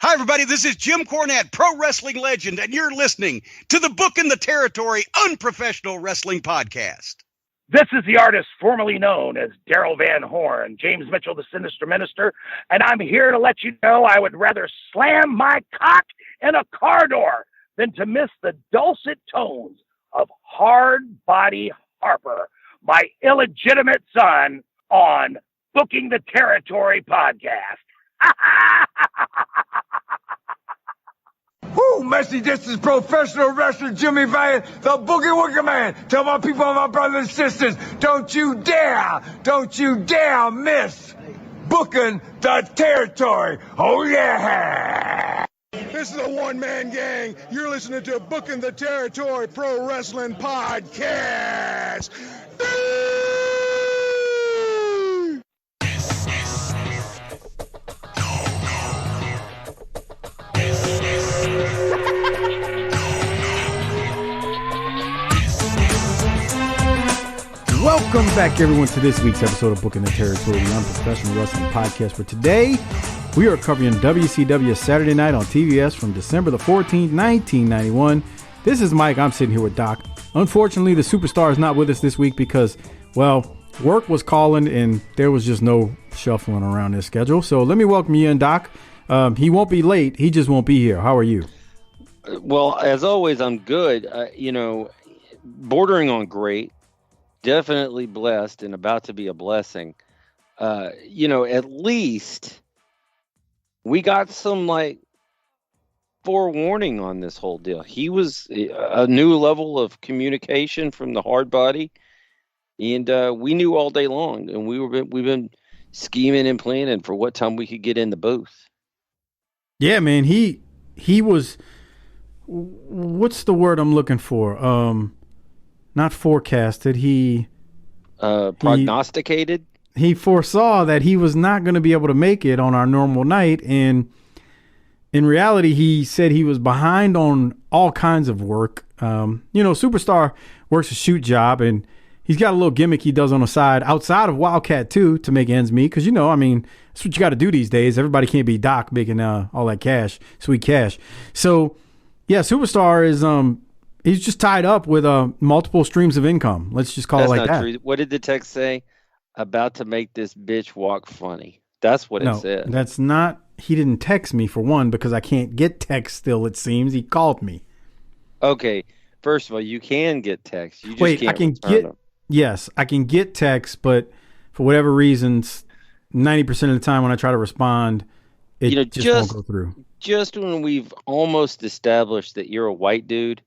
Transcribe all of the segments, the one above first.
Hi, everybody. This is Jim Cornette, pro wrestling legend, and you're listening to the Book in the Territory Unprofessional Wrestling Podcast. This is the artist formerly known as Daryl Van Horn, James Mitchell, the Sinister Minister, and I'm here to let you know I would rather slam my cock in a car door than to miss the dulcet tones of Hard Body Harper, my illegitimate son, on Booking the Territory podcast. Woo, Messi, this is professional wrestler Jimmy Valiant, the Boogie Woogie Man. Tell my people, my brothers and sisters, don't you dare miss Booking the Territory. Oh, yeah. This is a one-man gang. You're listening to Booking the Territory Pro Wrestling Podcast. Welcome back, everyone, to this week's episode of Booking the Territory, the Unprofessional Wrestling Podcast. For today, we are covering WCW Saturday Night on TBS from December the 14th, 1991. This is Mike. I'm sitting here with Doc. Unfortunately, the superstar is not with us this week because, well, work was calling and there was just no shuffling around his schedule. So let me welcome you in, Doc. He won't be late. He just won't be here. How are you? Well, as always, I'm good. Bordering on great. Definitely blessed and about to be a blessing. At least we got some forewarning on this whole deal. He was a new level of communication from the hard body, and we knew all day long, and we've been scheming and planning for what time we could get in the booth. Yeah, man, he was. What's the word I'm looking for? Not forecasted. He prognosticated. He foresaw that he was not going to be able to make it on our normal night, and in reality, he said he was behind on all kinds of work. Superstar works a shoot job, and he's got a little gimmick he does on the side outside of Wildcat too to make ends meet. Because that's what you got to do these days. Everybody can't be Doc making all that cash, sweet cash. So yeah, Superstar is he's just tied up with multiple streams of income. Let's just call it like that. True. What did the text say? About to make this bitch walk funny. That's what it said. That's not. He didn't text me, for one, because I can't get text still, it seems. He called me. Okay. First of all, you can get text. You just can't I can get them. Yes, I can get text, but for whatever reasons, 90% of the time when I try to respond, it just won't go through. Just when we've almost established that you're a white dude,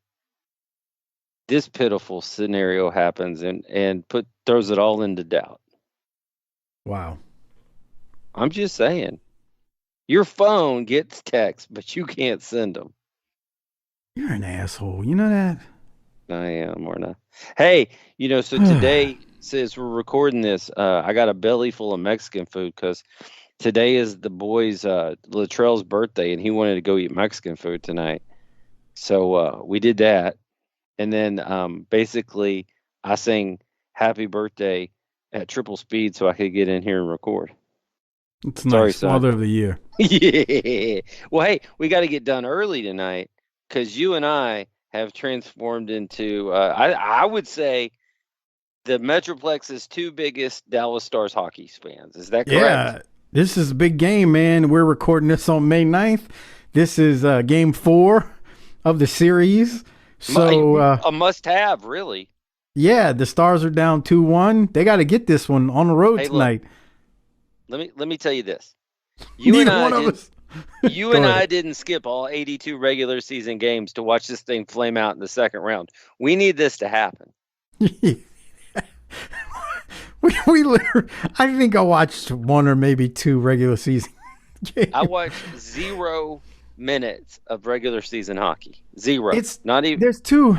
this pitiful scenario happens and throws it all into doubt. Wow. I'm just saying. Your phone gets text, but you can't send them. You're an asshole. You know that? I am, or not. Hey, so today, since we're recording this, I got a belly full of Mexican food because today is the boy's, Latrell's birthday, and he wanted to go eat Mexican food tonight. So we did that. And then basically I sang happy birthday at triple speed so I could get in here and record. It's nice. Father of the year. Yeah. Well, hey, we got to get done early tonight because you and I have transformed into, I would say, the Metroplex's two biggest Dallas Stars hockey fans. Is that correct? Yeah. This is a big game, man. We're recording this on May 9th. This is game 4 of the series. So a must-have, really. Yeah, the Stars are down 2-1. They got to get this one on the road tonight. Look, let me tell you this. You and I didn't skip all 82 regular season games to watch this thing flame out in the second round. We need this to happen. we literally, I think I watched 1 or maybe 2 regular season games. I watched 0 minutes of regular season hockey. 0. It's not even. There's too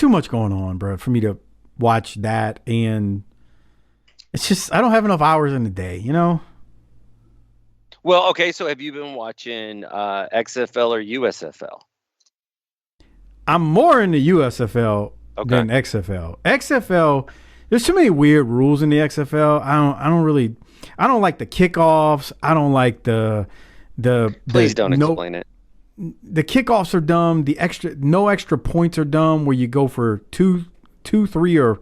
much going on, bro, for me to watch that, and it's just I don't have enough hours in the day, Well, okay, so have you been watching XFL or USFL? I'm more into USFL than XFL. XFL, there's too many weird rules in the XFL. I don't like the kickoffs. I don't like the Please don't explain it. The kickoffs are dumb. No extra points are dumb. Where you go for two, 3, or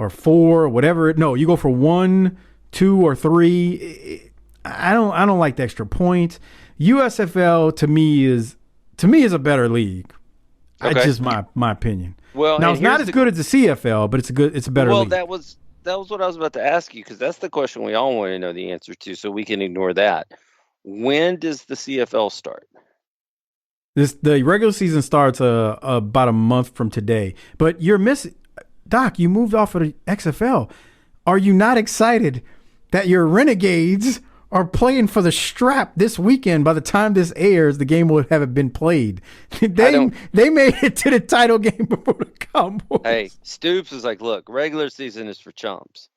4, whatever. No, you go for 1, 2, or 3. I don't like the extra points. USFL to me is a better league. Okay. It's just my opinion. Well, now it's not as good as the CFL, but it's a better league. Well, that was what I was about to ask you, because that's the question we all want to know the answer to, so we can ignore that. When does the CFL start? The regular season starts about a month from today. But you're missing, Doc. You moved off of the XFL. Are you not excited that your Renegades are playing for the strap this weekend? By the time this airs, the game will have been played. They made it to the title game before the Cowboys. Hey, Stoops is like, look, regular season is for chumps.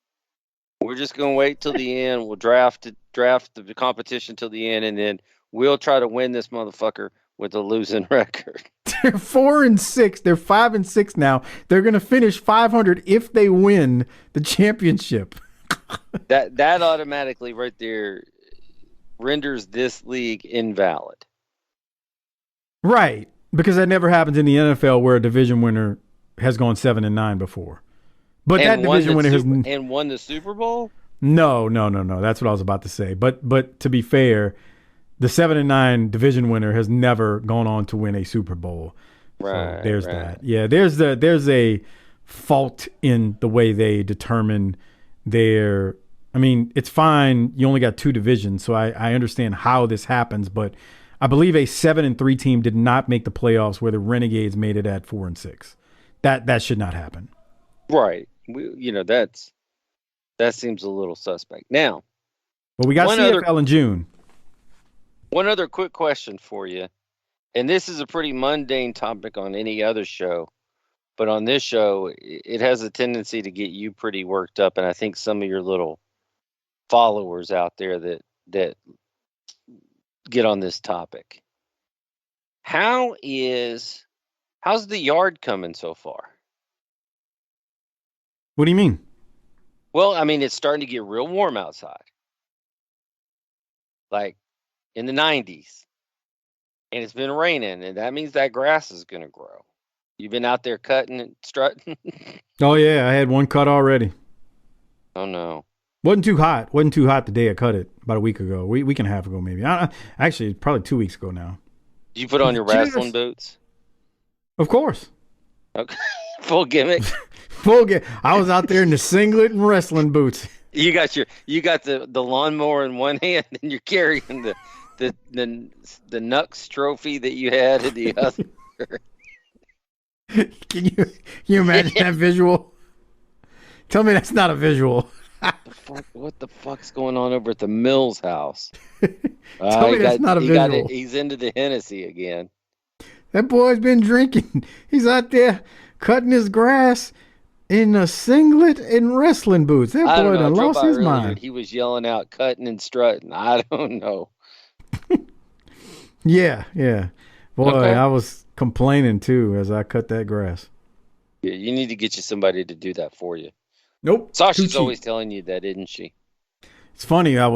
We're just gonna wait till the end. We'll draft the competition till the end, and then we'll try to win this motherfucker with a losing record. They're 4-6. They're 5-6 now. They're gonna finish 500 if they win the championship. That automatically right there renders this league invalid. Right, because that never happens in the NFL, where a division winner has gone 7-9 before. But that division winner has won the Super Bowl. No. That's what I was about to say. But to be fair, the 7-9 division winner has never gone on to win a Super Bowl. Right. So there's that. Yeah, there's a fault in the way they determine their. I mean, it's fine. You only got 2 divisions, so I understand how this happens. But I believe a 7-3 team did not make the playoffs, where the Renegades made it at 4-6. That should not happen. Right. That seems a little suspect. Now, but we got CFL in June. One other quick question for you, and this is a pretty mundane topic on any other show, but on this show, it has a tendency to get you pretty worked up, and I think some of your little followers out there that get on this topic. How's the yard coming so far? What do you mean? Well, I mean, it's starting to get real warm outside. Like in the 90s. And it's been raining, and that means that grass is going to grow. You've been out there cutting and strutting? Oh, yeah. I had one cut already. Oh, no. Wasn't too hot the day I cut it, about a week ago. Week and a half ago, maybe. Actually, probably 2 weeks ago now. Did you put on your wrestling boots? Of course. Okay. Full gimmick. I was out there in the singlet and wrestling boots. You got the lawnmower in one hand, and you're carrying the Nux trophy that you had in the other. Can you imagine that visual? Tell me that's not a visual. What the fuck's going on over at the Mills house? Tell me that's not a visual. He's into the Hennessy again. That boy's been drinking. He's out there cutting his grass in a singlet and wrestling boots. That boy done lost his mind. He was yelling out, cutting and strutting. I don't know. Yeah. Boy, okay. I was complaining too as I cut that grass. Yeah, you need to get you somebody to do that for you. Nope. Sasha's always telling you that, isn't she? It's funny. I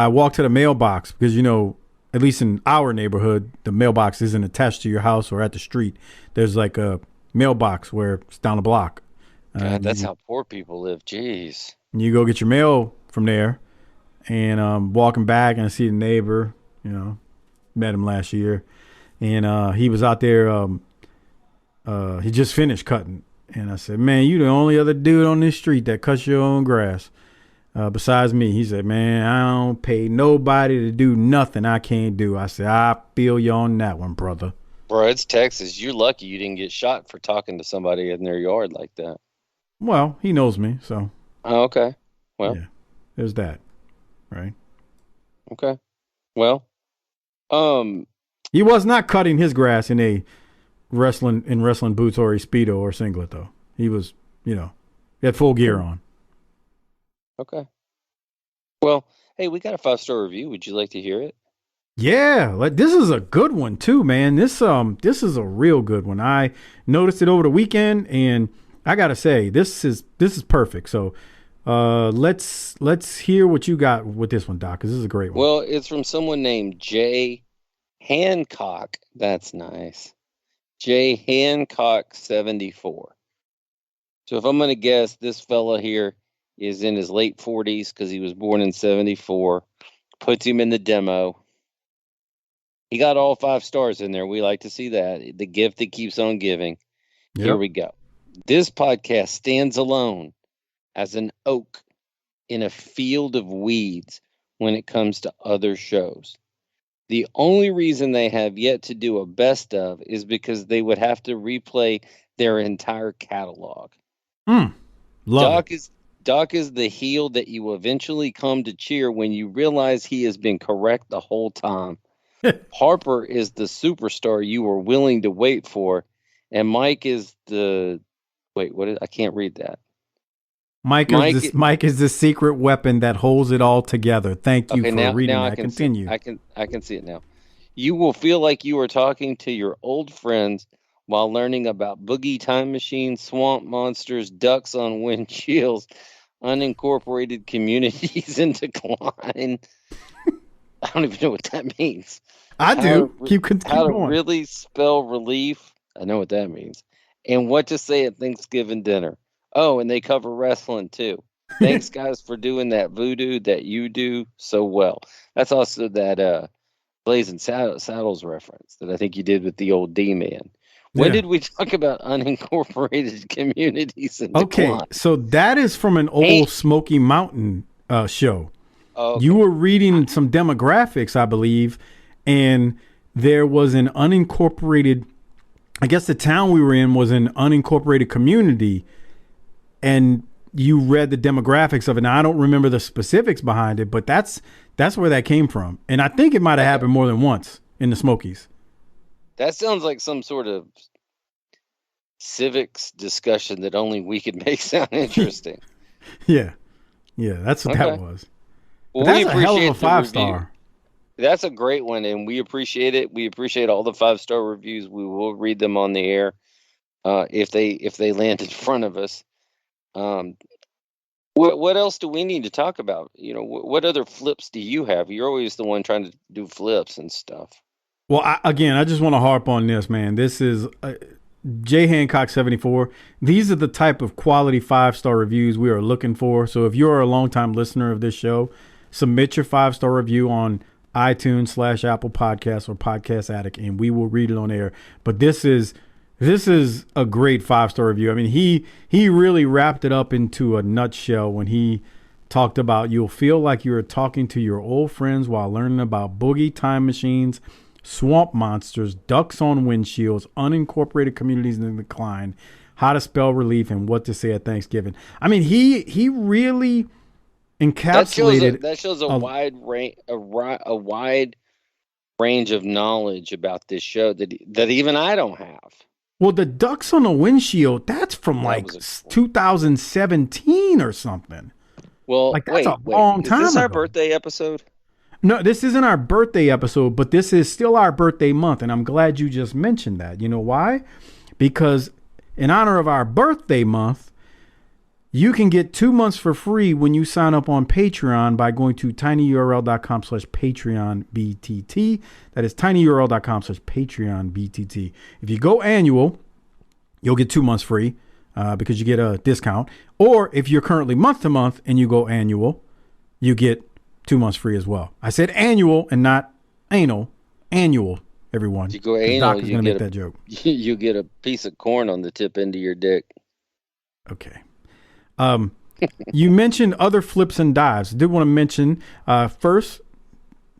walked to the mailbox because, at least in our neighborhood, the mailbox isn't attached to your house or at the street. There's like a mailbox where it's down the block. God, that's how poor people live. Jeez. You go get your mail from there, and walking back and I see the neighbor. Met him last year, and he was out there. He just finished cutting, and I said, "Man, you the only other dude on this street that cuts your own grass, besides me." He said, "Man, I don't pay nobody to do nothing I can't do." I said, "I feel you on that one, brother." Bro, it's Texas. You're lucky you didn't get shot for talking to somebody in their yard like that. Well, he knows me, so. Oh, okay. Well. Yeah, there's that, right? Okay. Well. He was not cutting his grass in a wrestling boots or a Speedo or singlet, though. He was, he had full gear on. Okay. Well, hey, we got a 5-star review. Would you like to hear it? Yeah, this is a good one too, man. This is a real good one. I noticed it over the weekend, and I gotta say, this is perfect. So, Let's hear what you got with this one, Doc, because this is a great one. Well, it's from someone named Jay Hancock. That's nice. Jay Hancock 74. So if I'm going to guess, this fella here is in his late 40s because he was born in 74. Puts him in the demo. He got all 5 stars in there. We like to see that. The gift that keeps on giving. Yep. Here we go. This podcast stands alone as an oak in a field of weeds when it comes to other shows. The only reason they have yet to do a best of is because they would have to replay their entire catalog. Doc is the heel that you eventually come to cheer when you realize he has been correct the whole time. Harper is the superstar you were willing to wait for, and Mike is the I can't read that. Mike is the secret weapon that holds it all together. Thank you for reading that. Continue. I can see it now. You will feel like you are talking to your old friends while learning about boogie time machines, swamp monsters, ducks on windshields, unincorporated communities in decline. I don't even know what that means. I do. Keep going. How to really spell relief. I know what that means. And what to say at Thanksgiving dinner. Oh, and they cover wrestling too. Thanks, guys, for doing that voodoo that you do so well. That's also that Blazing Saddles reference that I think you did with the old D-Man. When did we talk about unincorporated communities in decline? So that is from an old Smoky Mountain show. Okay. You were reading some demographics, I believe, and there was an unincorporated, I guess the town we were in was an unincorporated community, and you read the demographics of it. Now, I don't remember the specifics behind it, but that's where that came from. And I think it might have happened more than once in the Smokies. That sounds like some sort of civics discussion that only we could make sound interesting. Yeah, that's what that was. Well, that's a hell of a 5-star. That's a great one, and we appreciate it. We appreciate all the 5-star reviews. We will read them on the air if they land in front of us. What else do we need to talk about? You know, what other flips do you have? You're always the one trying to do flips and stuff. Well, I just want to harp on this, man. This is J Hancock 74. These are the type of quality 5-star reviews we are looking for. So if you're a longtime listener of this show, submit your 5-star review on iTunes / Apple Podcasts or PodcastAddict, and we will read it on air. But this is a great 5-star review. I mean, he really wrapped it up into a nutshell when he talked about you'll feel like you're talking to your old friends while learning about boogie time machines, swamp monsters, ducks on windshields, unincorporated communities in decline, how to spell relief, and what to say at Thanksgiving. I mean, he really encapsulated. That shows a wide range of knowledge about this show that even I don't have. Well, the ducks on the windshield, that's from 2017 or something. Well, that's a long time ago. Is this our birthday episode? No, this isn't our birthday episode, but this is still our birthday month, and I'm glad you just mentioned that. You know why? Because in honor of our birthday month, you can get 2 months for free when you sign up on Patreon by going to tinyurl.com/PatreonBTT. That is tinyurl.com/PatreonBTT. If you go annual, you'll get 2 months free because you get a discount. Or if you're currently month to month and you go annual, you get 2 months free as well. I said annual and not anal. Annual, everyone. If you go anal, you get that joke. You get a piece of corn on the tip end of your dick. Okay. You mentioned other flips and dives. I did want to mention first,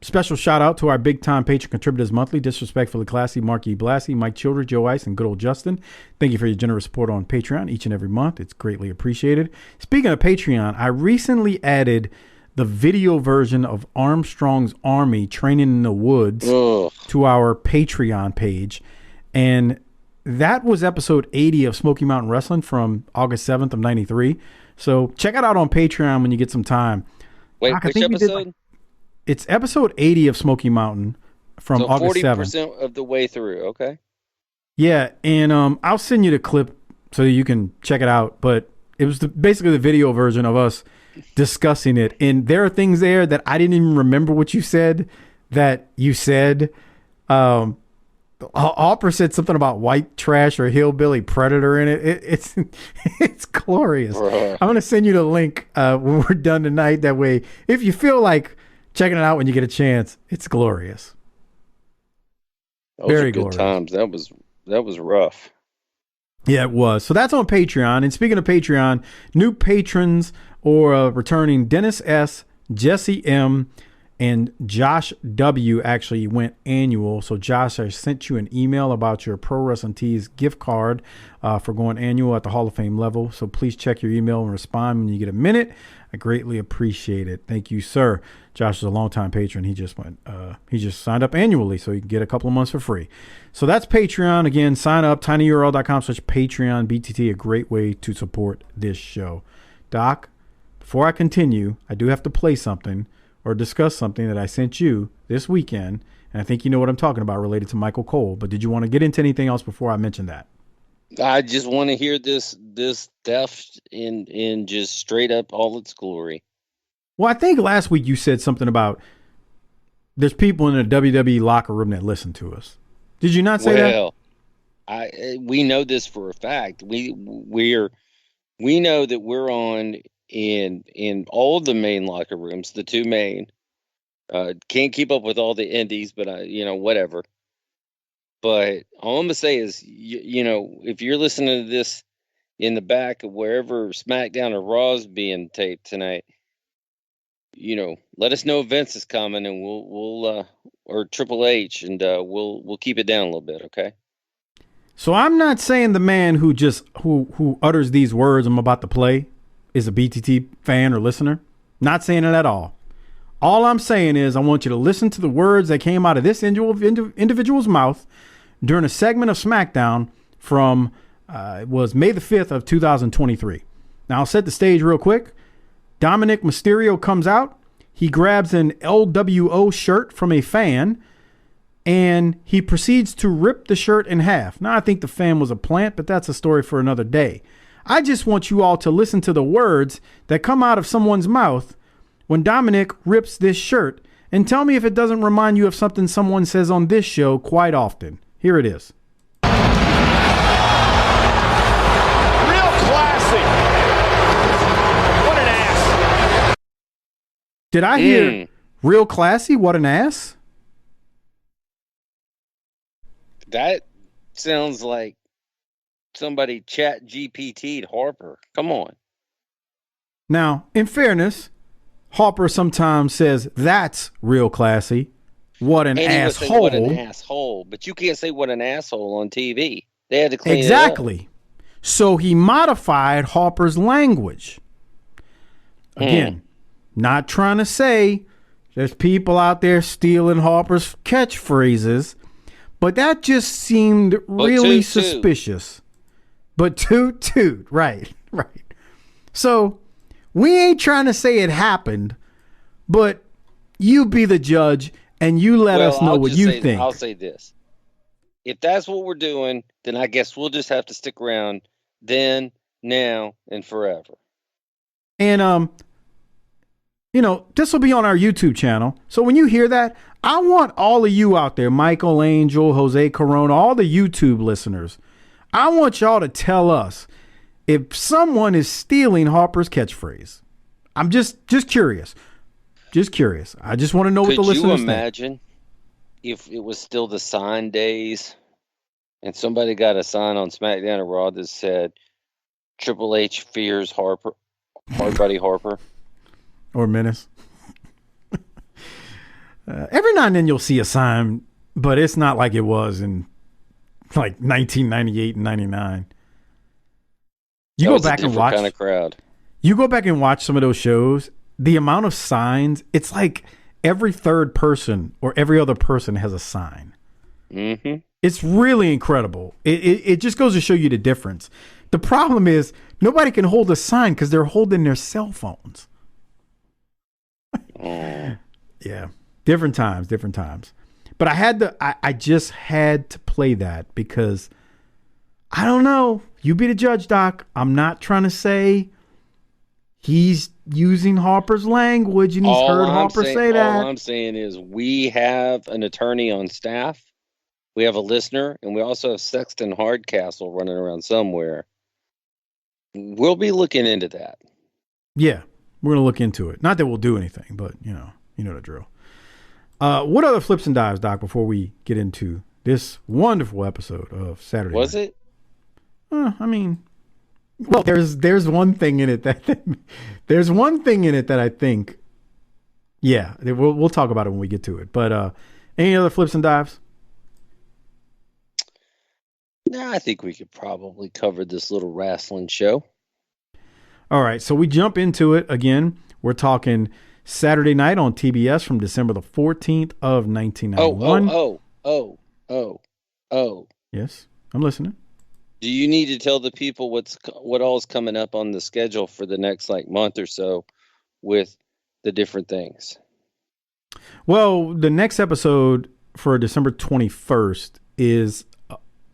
special shout out to our big time patron contributors monthly, Disrespectfully Classy, Mark E. Blassie, Mike Childress, Joe Ice, and good old Justin. Thank you for your generous support on Patreon each and every month. It's greatly appreciated. Speaking of Patreon, I recently added the video version of Armstrong's Army Training in the Woods to our Patreon page. And that was episode 80 of Smoky Mountain Wrestling from August 7th of 93. So check it out on Patreon when you get some time. Wait, which episode? It's episode 80 of Smoky Mountain from August 7th. 40% of the way through, okay. Yeah, and I'll send you the clip so you can check it out. But It was basically the video version of us discussing it. And there are things there that I didn't even remember what you said that you said. Harper said something about white trash or hillbilly predator in it. It's glorious. I'm going to send you the link when we're done tonight. That way, if you feel like checking it out when you get a chance, it's glorious. Those Very good glorious. Times. That was rough. Yeah, it was. So that's on Patreon. And speaking of Patreon, new patrons or returning Dennis S., Jesse M., and Josh W. actually went annual. So Josh, I sent you an email about your Pro Wrestling Tees gift card for going annual at the Hall of Fame level. So please check your email and respond when you get a minute. I greatly appreciate it. Thank you, sir. Josh is a longtime patron. He just signed up annually, so you can get a couple of months for free. So that's Patreon. Again, sign up, tinyurl.com/Patreon BTT, a great way to support this show. Doc, before I continue, I do have to play something or discuss something that I sent you this weekend, and I think you know what I'm talking about related to Michael Cole. But did you want to get into anything else before I mention that? I just want to hear this theft in just straight up all its glory. Well, I think last week you said something about there's people in the WWE locker room that listen to us. Did you not say that? Well, we know this for a fact. We know that we're on in all the main locker rooms, the two main. Can't keep up with all the indies, but whatever. But all I'm gonna say is, if you're listening to this in the back of wherever SmackDown or Raw's being taped tonight, let us know if Vince is coming, and we'll or Triple H, and we'll keep it down a little bit, okay? So I'm not saying the man who utters these words I'm about to play is a BTT fan or listener. Not saying it at all. All I'm saying is I want you to listen to the words that came out of this individual's mouth during a segment of SmackDown from it was May the 5th of 2023. Now I'll set the stage real quick. Dominic Mysterio comes out. He grabs an LWO shirt from a fan, and he proceeds to rip the shirt in half. Now, I think the fan was a plant, but that's a story for another day. I just want you all to listen to the words that come out of someone's mouth when Dominic rips this shirt, and tell me if it doesn't remind you of something someone says on this show quite often. Here it is. Real classy. What an ass. Did I hear real classy? What an ass? That sounds like somebody chat GPT'd Harper. Come on. Now, in fairness, Harper sometimes says that's real classy. What an asshole. Say, what an asshole. But you can't say what an asshole on TV. They had to clean exactly. it up. So he modified Harper's language. Again, not trying to say there's people out there stealing Harper's catchphrases, but that just seemed really suspicious. But toot, right. So we ain't trying to say it happened, but you be the judge and you let us know what you think. I'll say this. If that's what we're doing, then I guess we'll just have to stick around then, now, and forever. And, this will be on our YouTube channel. So when you hear that, I want all of you out there, Michael Angel, Jose Corona, all the YouTube listeners, I want y'all to tell us if someone is stealing Harper's catchphrase. I'm just curious. Just curious. I just want to know what the listeners think. Could you imagine if it was still the sign days and somebody got a sign on SmackDown or Raw that said Triple H fears Harper, Hard Buddy Harper? Or Menace. Every now and then you'll see a sign, but it's not like it was in like 1998 and 99. You go back and watch kind of crowd. You go back and watch some of those shows, the amount of signs, it's like every third person or every other person has a sign. Mm-hmm. It's really incredible. It just goes to show you the difference. The problem is nobody can hold a sign because they're holding their cell phones. Yeah. Different times. But I just had to play that because I don't know. You be the judge, Doc. I'm not trying to say he's using Harper's language and he's heard Harper say that. All I'm saying is we have an attorney on staff. We have a listener, and we also have Sexton Hardcastle running around somewhere. We'll be looking into that. Yeah, we're going to look into it. Not that we'll do anything, but, you know the drill. What other flips and dives, Doc, before we get into this wonderful episode of Saturday Night? Was it? I mean, well, there's one thing in it that I think, yeah, we'll talk about it when we get to it. But any other flips and dives? No, I think we could probably cover this little wrestling show. All right, so we jump into it again. We're talking Saturday Night on TBS from December the 14th of 1991. Oh. Yes, I'm listening. Do you need to tell the people what all's coming up on the schedule for the next month or so with the different things? Well, the next episode for December 21st is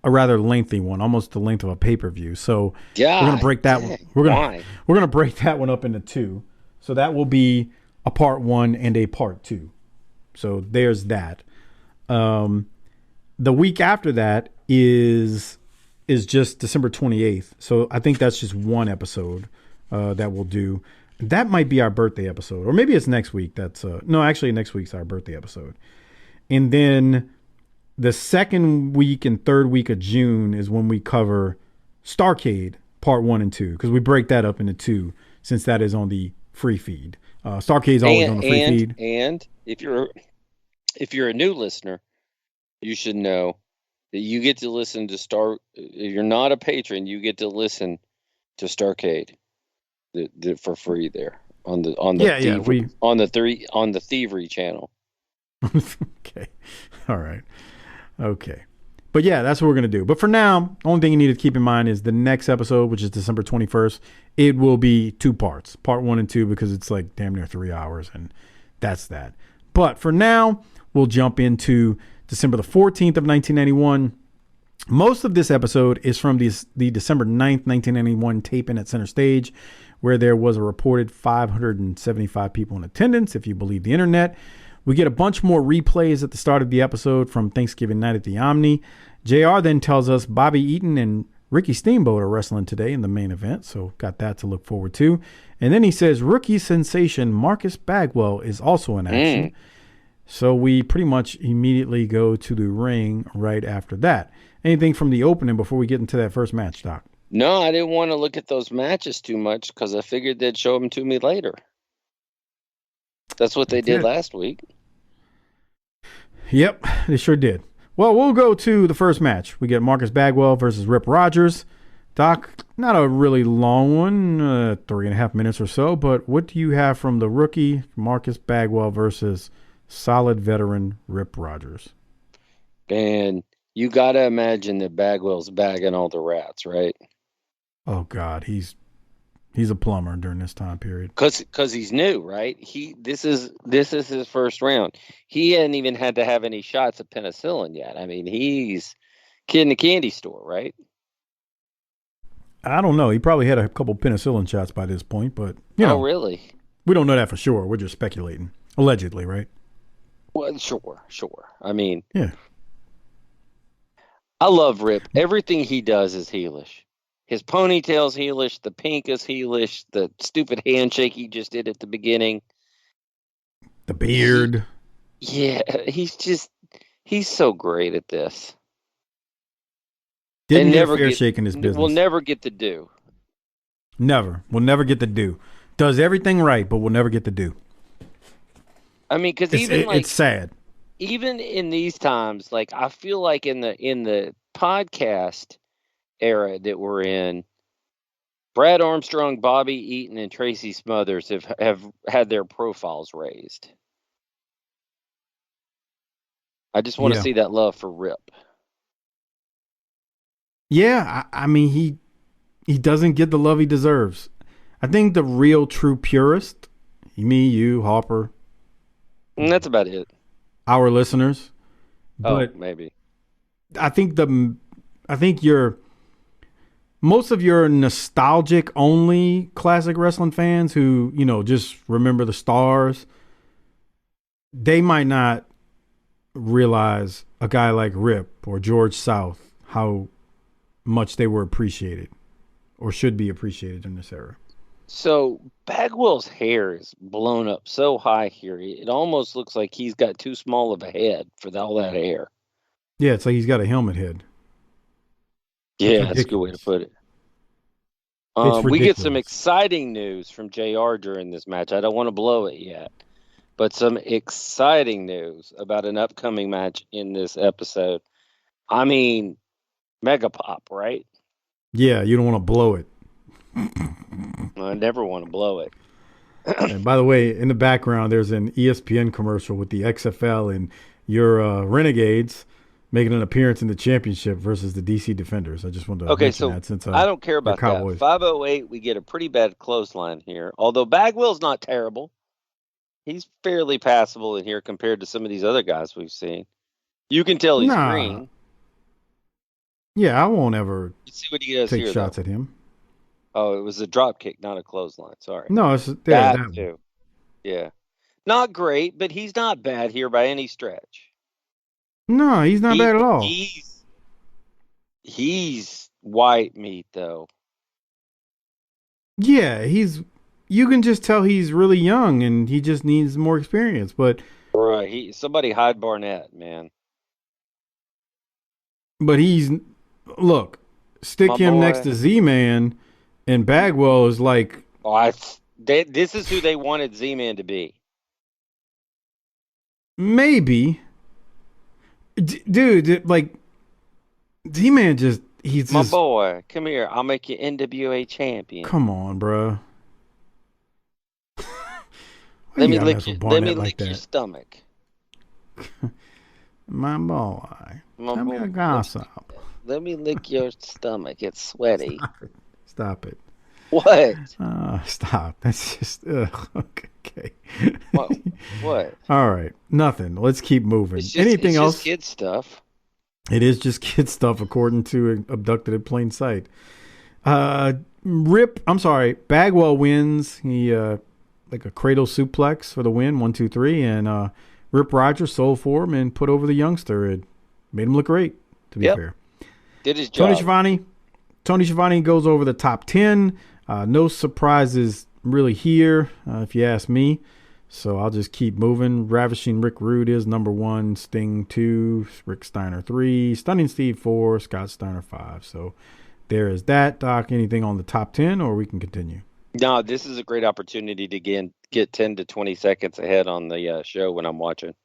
a rather lengthy one, almost the length of a pay-per-view. So we're gonna break that one. We're gonna break that one up into two. So that will be a part 1 and a part 2. So there's that. The week after that is just December 28th. So I think that's just one episode that we'll do. That might be our birthday episode, or maybe it's next week. No, actually next week's our birthday episode. And then the second week and third week of June is when we cover Starrcade part 1 and 2, because we break that up into 2 since that is on the free feed. Starrcade's always on the free feed. And if you're a new listener, you should know that you get to listen to if you're not a patron, you get to listen to Starrcade for free there on the Thievery channel. Okay. All right. Okay. But yeah, that's what we're going to do. But for now, only thing you need to keep in mind is the next episode, which is December 21st, it will be 2 parts, part 1 and 2, because it's damn near 3 hours, and that's that. But for now, we'll jump into December the 14th of 1991. Most of this episode is from the December 9th, 1991 taping at Center Stage, where there was a reported 575 people in attendance, if you believe the internet. We get a bunch more replays at the start of the episode from Thanksgiving night at the Omni. JR then tells us Bobby Eaton and Ricky Steamboat are wrestling today in the main event, so got that to look forward to. And then he says rookie sensation Marcus Bagwell is also in action. So we pretty much immediately go to the ring right after that. Anything from the opening before we get into that first match, Doc? No, I didn't want to look at those matches too much because I figured they'd show them to me later. That's what they did last week. Yep, they sure did. Well, we'll go to the first match. We get Marcus Bagwell versus Rip Rogers. Doc, not a really long one, 3.5 minutes or so, but what do you have from the rookie Marcus Bagwell versus solid veteran Rip Rogers? And you got to imagine that Bagwell's bagging all the rats, right? Oh, God, he's a plumber during this time period. Because he's new, right? This is his first round. He hadn't even had to have any shots of penicillin yet. I mean, he's kid in the candy store, right? I don't know. He probably had a couple penicillin shots by this point, but Oh, really? We don't know that for sure. We're just speculating. Allegedly, right? Well, sure. I mean, yeah. I love Rip. Everything he does is heelish. His ponytail's heelish. The pink is heelish. The stupid handshake he just did at the beginning. The beard. He's so great at this. Didn't get a fair shake in his business. We'll never get to do. Never. We'll never get to do. Does everything right, but we'll never get to do. I mean, because it's sad. Even in these times, I feel like in the podcast era that we're in, Brad Armstrong, Bobby Eaton, and Tracy Smothers have had their profiles raised. I just want to see that love for Rip. Yeah, I mean, he doesn't get the love he deserves. I think the real true purist, me, you, Harper. And that's about it. Our listeners. But maybe. I think your most of your nostalgic only classic wrestling fans who, just remember the stars, they might not realize a guy like Rip or George South, how much they were appreciated or should be appreciated in this era. So Bagwell's hair is blown up so high here. It almost looks like he's got too small of a head for all that hair. Yeah, it's like he's got a helmet head. Yeah, that's a good way to put it. We get some exciting news from JR during this match. I don't want to blow it yet, but some exciting news about an upcoming match in this episode. I mean, Mega Pop, right? Yeah, you don't want to blow it. I never want to blow it. And by the way, in the background, there's an ESPN commercial with the XFL and your Renegades making an appearance in the championship versus the DC Defenders. I just wanted to mention that since I don't care about that. 508, we get a pretty bad clothesline here. Although Bagwell's not terrible. He's fairly passable in here compared to some of these other guys we've seen. You can tell he's green. Yeah, I won't ever see what he does take here, shots at him. Oh, it was a drop kick, not a clothesline. Sorry. No, it's that too. Yeah. Not great, but he's not bad here by any stretch. No, he's not bad at all. He's white meat, though. Yeah, you can just tell he's really young and he just needs more experience. But right, somebody hide Barnett, man. But stick him next to Z-Man, and Bagwell is like. This is who they wanted Z-Man to be. Maybe. Dude, like, Z-Man he's my boy. Come here, I'll make you NWA champion. Come on, bro. Let me lick your stomach. My boy. Let me gossip. Let me lick your stomach. It's sweaty. Stop it. What? Stop. That's just okay. What? All right. Nothing. Let's keep moving. Anything else? Just kid stuff. It is just kid stuff, according to Abducted in Plain Sight. Bagwell wins. He like a cradle suplex for the win. 1, 2, 3, and Rip Rogers sold for him and put over the youngster. It made him look great. To be fair, did his job. Tony Schiavone goes over the top 10. No surprises really here, if you ask me. So I'll just keep moving. Ravishing Rick Rude is number 1. Sting 2. Rick Steiner 3. Stunning Steve 4. Scott Steiner 5. So there is that. Doc, anything on the top 10, or we can continue? No, this is a great opportunity to get 10 to 20 seconds ahead on the show when I'm watching.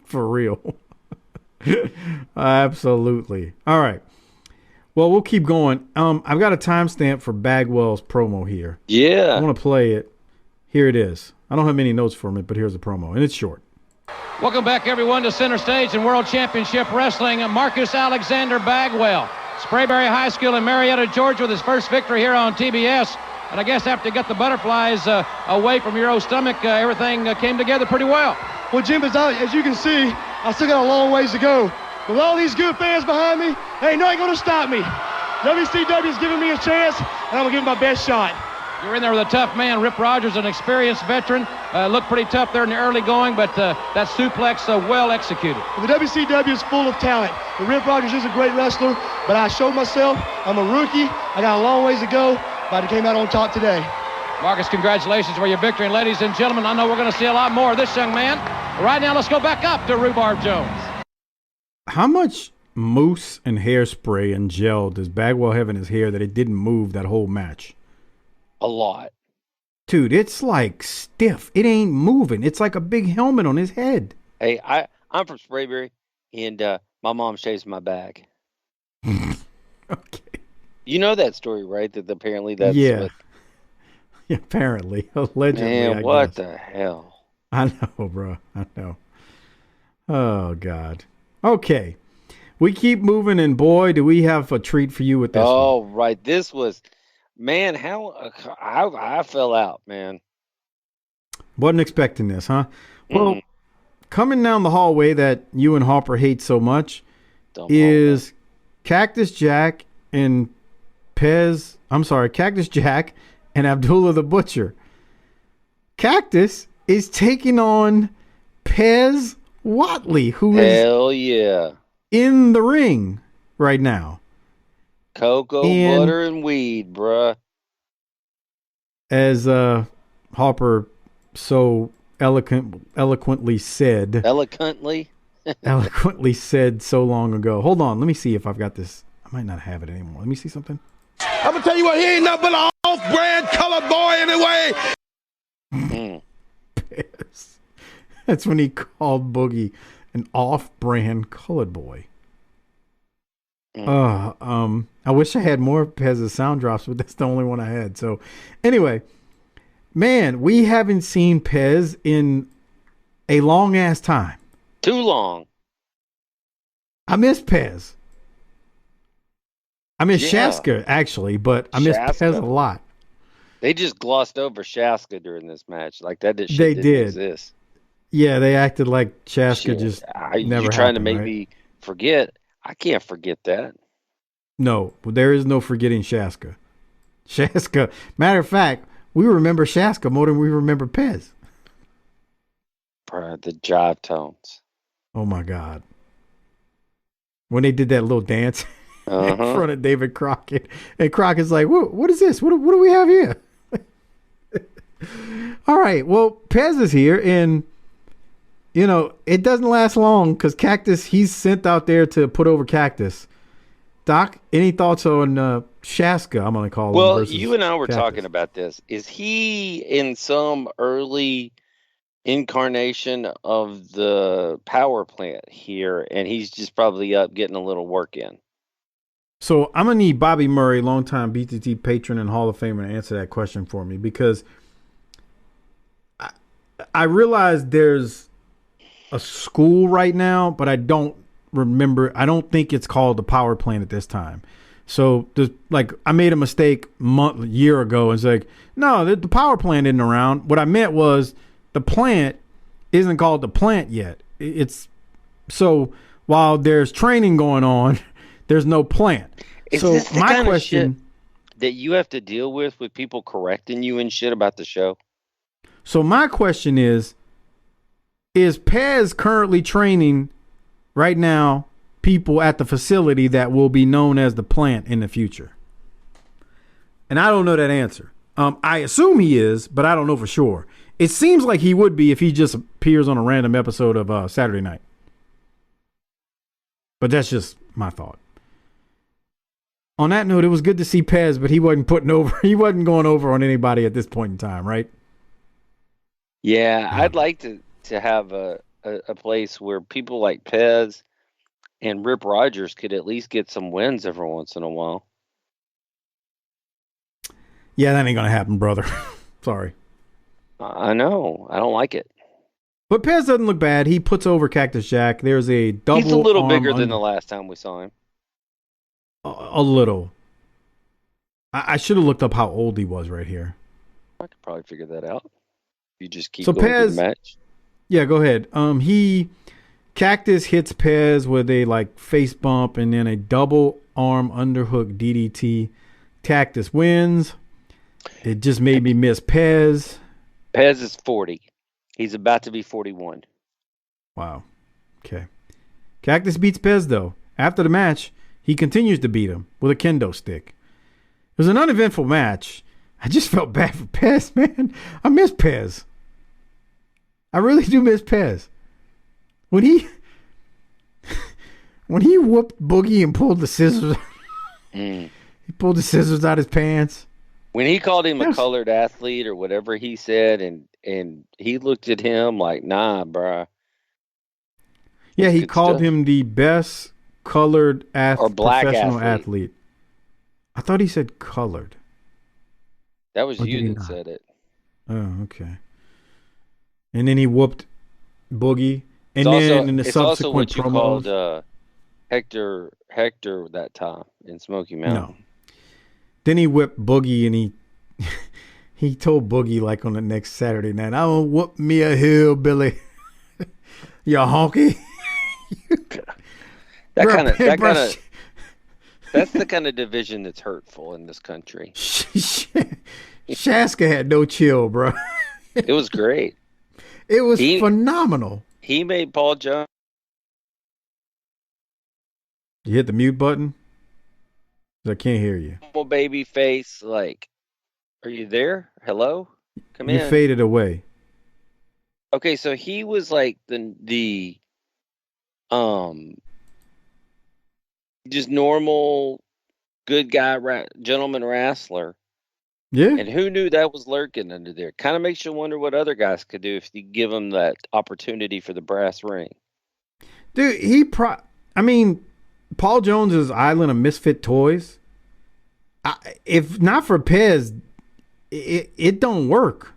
For real. Absolutely. All right. Well, we'll keep going. I've got a timestamp for Bagwell's promo here. Yeah. I want to play it. Here it is. I don't have many notes from it, but here's the promo, and it's short. Welcome back, everyone, to Center Stage in World Championship Wrestling. Marcus Alexander Bagwell, Sprayberry High School in Marietta, Georgia, with his first victory here on TBS. And I guess after you got the butterflies away from your old stomach, everything came together pretty well. Well, Jim, as you can see, I still got a long ways to go. With all these good fans behind me, ain't nothing going to stop me. WCW is giving me a chance, and I'm going to give it my best shot. You're in there with a tough man. Rip Rogers, an experienced veteran. Looked pretty tough there in the early going, but that suplex well executed. Well, the WCW is full of talent. And Rip Rogers is a great wrestler, but I showed myself I'm a rookie. I got a long ways to go, but I came out on top today. Marcus, congratulations for your victory. And ladies and gentlemen, I know we're going to see a lot more of this young man. Right now, let's go back up to Rhubarb Jones. How much mousse and hairspray and gel does Bagwell have in his hair that it didn't move that whole match? A lot. Dude, it's like stiff. It ain't moving. It's like a big helmet on his head. Hey, I'm from Sprayberry, and my mom shaves my bag. Okay. You know that story, right? That apparently that's yeah, apparently, allegedly. Man, what the hell? I know, bro. I know. Oh God. Okay, we keep moving, and boy, do we have a treat for you with this. Oh, one. Right. This was, man. How I fell out, man. Wasn't expecting this, huh? Well, coming down the hallway that you and Harper hate so much is Cactus Jack and Cactus Jack and Abdullah the Butcher. Cactus is taking on Pez Watley, who is hell yeah in the ring right now. Cocoa, butter, and weed, bruh. As Harper so eloquently said. Eloquently said so long ago. Hold on, let me see if I've got this. I might not have it anymore. Let me see something. I'm gonna tell you what, he ain't nothing but an off-brand colored boy anyway. That's when he called Boogie an off-brand colored boy. I wish I had more Pez's sound drops, but that's the only one I had. So, anyway, man, we haven't seen Pez in a long-ass time. Too long. I miss Pez. I miss Shaska, actually, but I miss Pez a lot. They just glossed over Shaska during this match. Like, that shit didn't exist. Yeah, they acted like Shaska just never You're trying to make right? me forget. I can't forget that. No, there is no forgetting Shaska. Shaska. Matter of fact, we remember Shaska more than we remember Pez. Bruh, the jive tones. Oh, my God. When they did that little dance in front of David Crockett. And Crockett's like, what is this? What do we have here? All right. Well, Pez is here. And, you know, it doesn't last long because Cactus, he's sent out there to put over Cactus. Doc, any thoughts on Shaska, I'm going to call him? Well, you and I were Cactus? talking about this. Is he in some early incarnation of the power plant here, and he's just probably up getting a little work in? So I'm going to need Bobby Murray, longtime BTT patron and Hall of Famer, to answer that question for me, because I realize there's a school right now, but I don't think it's called the power plant at this time. So I made a mistake year ago and it's like, no, the power plant isn't around. What I meant was the plant isn't called the plant yet. It's so while there's training going on, there's no plant. Is so this the my kind question of shit that you have to deal with people correcting you and shit about the show? So my question is Pez currently training right now people at the facility that will be known as the plant in the future? And I don't know that answer. I assume he is, but I don't know for sure. It seems like he would be if he just appears on a random episode of Saturday Night. But that's just my thought. On that note, it was good to see Pez, but he wasn't going over on anybody at this point in time, right? Yeah, I'd like to have a place where people like Pez and Rip Rogers could at least get some wins every once in a while. Yeah, that ain't going to happen, brother. Sorry. I know. I don't like it. But Pez doesn't look bad. He puts over Cactus Jack. There's a double. He's a little bigger than the last time we saw him. A little. I should have looked up how old he was right here. I could probably figure that out. You just keep going through the match. Yeah, go ahead. Cactus hits Pez with a face bump and then a double arm underhook DDT. Cactus wins. It just made me miss Pez. Pez is 40. He's about to be 41. Wow. Okay. Cactus beats Pez, though. After the match, he continues to beat him with a kendo stick. It was an uneventful match. I just felt bad for Pez, man. I miss Pez. I really do miss Pez. When he whooped Boogie and pulled the scissors, he pulled the scissors out his pants. When he called him a colored athlete or whatever he said, and he looked at him like, nah, bruh. Yeah, he called him the best colored or black professional athlete. I thought he said colored. That was you that said it. Oh, okay. And then he whooped Boogie. And then in the subsequent promos, called Hector that time in Smoky Mountain. No. Then he whipped Boogie and he told Boogie on the next Saturday night, I will whoop me a hillbilly. You honky. That That's the kind of division that's hurtful in this country. Shaska had no chill, bro. It was great. It was phenomenal. He made Paul Jones. You hit the mute button? I can't hear you. Baby face, like, are you there? Hello? Come in. You faded away. Okay, so he was like the just normal good guy gentleman wrestler. Yeah. And who knew that was lurking under there? Kind of makes you wonder what other guys could do if you give them that opportunity for the brass ring. Dude, I mean, Paul Jones's Island of Misfit Toys. If not for Pez, it don't work.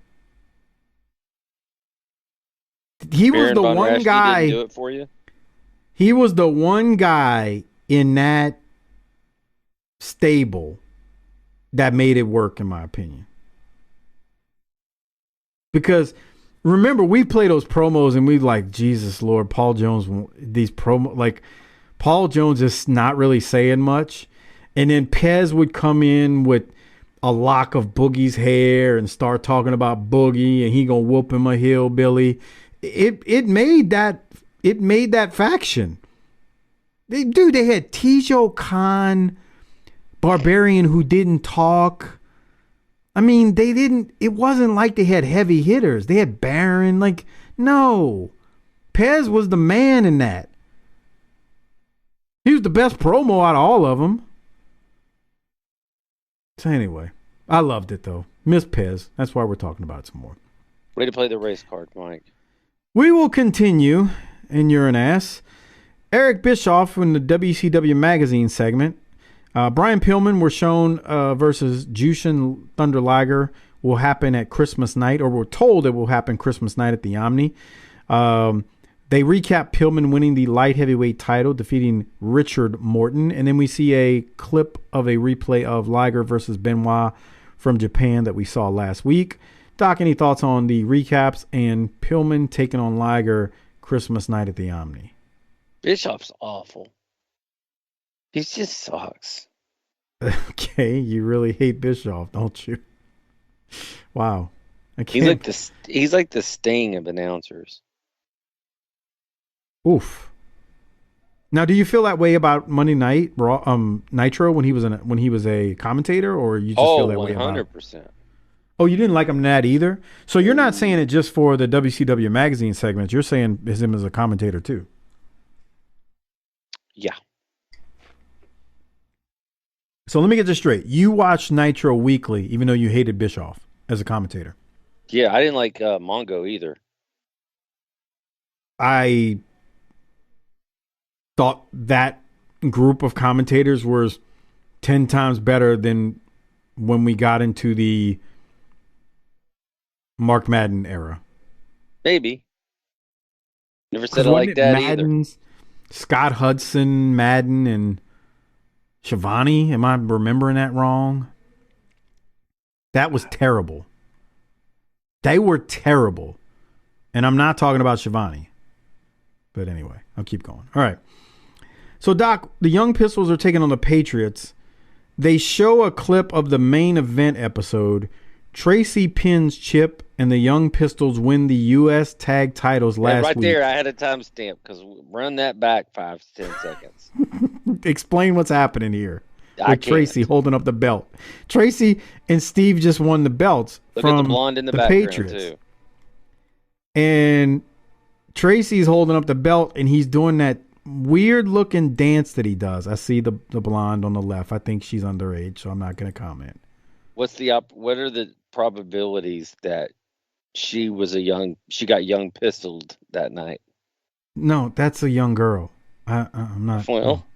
He was the one guy. Didn't do it for you? He was the one guy in that stable that made it work, in my opinion. Because remember, we play those promos and we like, Jesus Lord, Paul Jones, these promo, like Paul Jones is not really saying much. And then Pez would come in with a lock of Boogie's hair and start talking about Boogie and he gonna whoop him a hillbilly. It made that faction. They had Tijo Khan, Barbarian, who didn't talk. I mean, it wasn't like they had heavy hitters. They had Baron. Like, no. Pez was the man in that. He was the best promo out of all of them. So anyway, I loved it though. Miss Pez. That's why we're talking about it some more. Way to play the race card, Mike. We will continue, and you're an ass. Eric Bischoff in the WCW Magazine segment. Brian Pillman were shown versus Jushin Thunder Liger will happen at Christmas night, or we're told it will happen Christmas night at the Omni. They recap Pillman winning the light heavyweight title, defeating Richard Morton. And then we see a clip of a replay of Liger versus Benoit from Japan that we saw last week. Doc, any thoughts on the recaps and Pillman taking on Liger Christmas night at the Omni? Bischoff's awful. He just sucks. Okay, you really hate Bischoff, don't you? Wow. He's like the Sting of announcers. Oof. Now, do you feel that way about Monday Night Nitro when he was a commentator, or you just feel that 100%. way about it? 100%. Oh, you didn't like him in that either? So you're not saying it just for the WCW Magazine segments. You're saying him as a commentator too. Yeah. So let me get this straight. You watched Nitro weekly, even though you hated Bischoff as a commentator. Yeah, I didn't like Mongo either. I thought that group of commentators was 10 times better than when we got into the Mark Madden era. Maybe. Never said it like that either. Scott Hudson, Madden, and Shivani. Am I remembering that wrong? That was terrible. They were terrible. And I'm not talking about Shivani. But anyway, I'll keep going. All right. So, Doc, the Young Pistols are taking on the Patriots. They show a clip of the main event episode. Tracy pins Chip, and the Young Pistols win the U.S. tag titles last week. Right there, I had a timestamp because run that back 5 to 10 seconds. Explain what's happening here. With Tracy holding up the belt. Tracy and Steve just won the belts from the blonde in the Patriots. Too. And Tracy's holding up the belt, and he's doing that weird-looking dance that he does. I see the blonde on the left. I think she's underage, so I'm not going to comment. What are the probabilities that she got young pistoled that night? No, that's a young girl. I'm not. Well,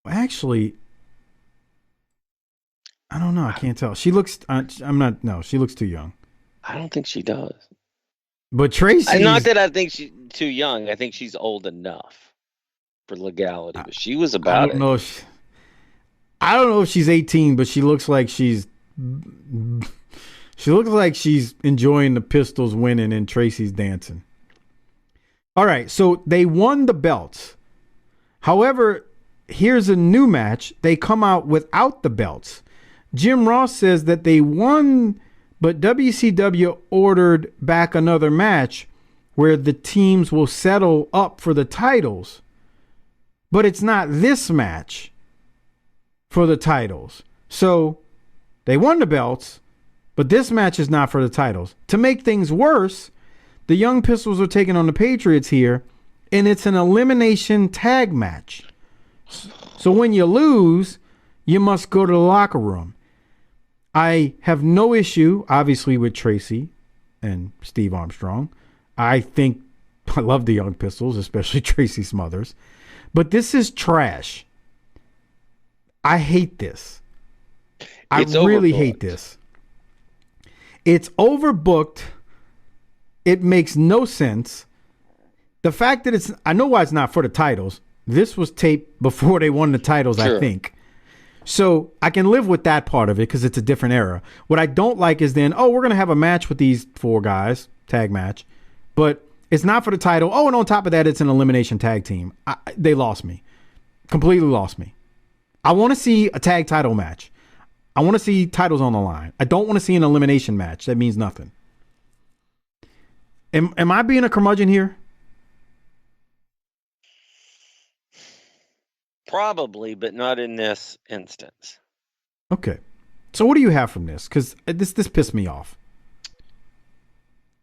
actually, I don't know. I can't tell. She looks. I'm not. No, she looks too young. I don't think she does. But Tracy. Not that I think she's too young. I think she's old enough for legality. But she was about it. I don't know if she's 18, but she looks like she's enjoying the Pistols winning and Tracy's dancing. All right, so they won the belts. However, here's a new match. They come out without the belts. Jim Ross says that they won, but WCW ordered back another match where the teams will settle up for the titles. But it's not this match for the titles. So they won the belts, but this match is not for the titles. To make things worse, the Young Pistols are taking on the Patriots here, and it's an elimination tag match. So when you lose, you must go to the locker room. I have no issue, obviously, with Tracy and Steve Armstrong. I love the Young Pistols, especially Tracy Smothers. But this is trash. I hate this. I really hate this. It's overbooked. It makes no sense. The fact that I know why it's not for the titles. This was taped before they won the titles, sure. I think. So I can live with that part of it because it's a different era. What I don't like is then, we're going to have a match with these 4 guys, tag match, but it's not for the title. Oh, and on top of that, it's an elimination tag team. They lost me. Completely lost me. I want to see a tag title match. I want to see titles on the line. I don't want to see an elimination match. That means nothing. Am I being a curmudgeon here? Probably, but not in this instance. Okay. So what do you have from this? Because this pissed me off.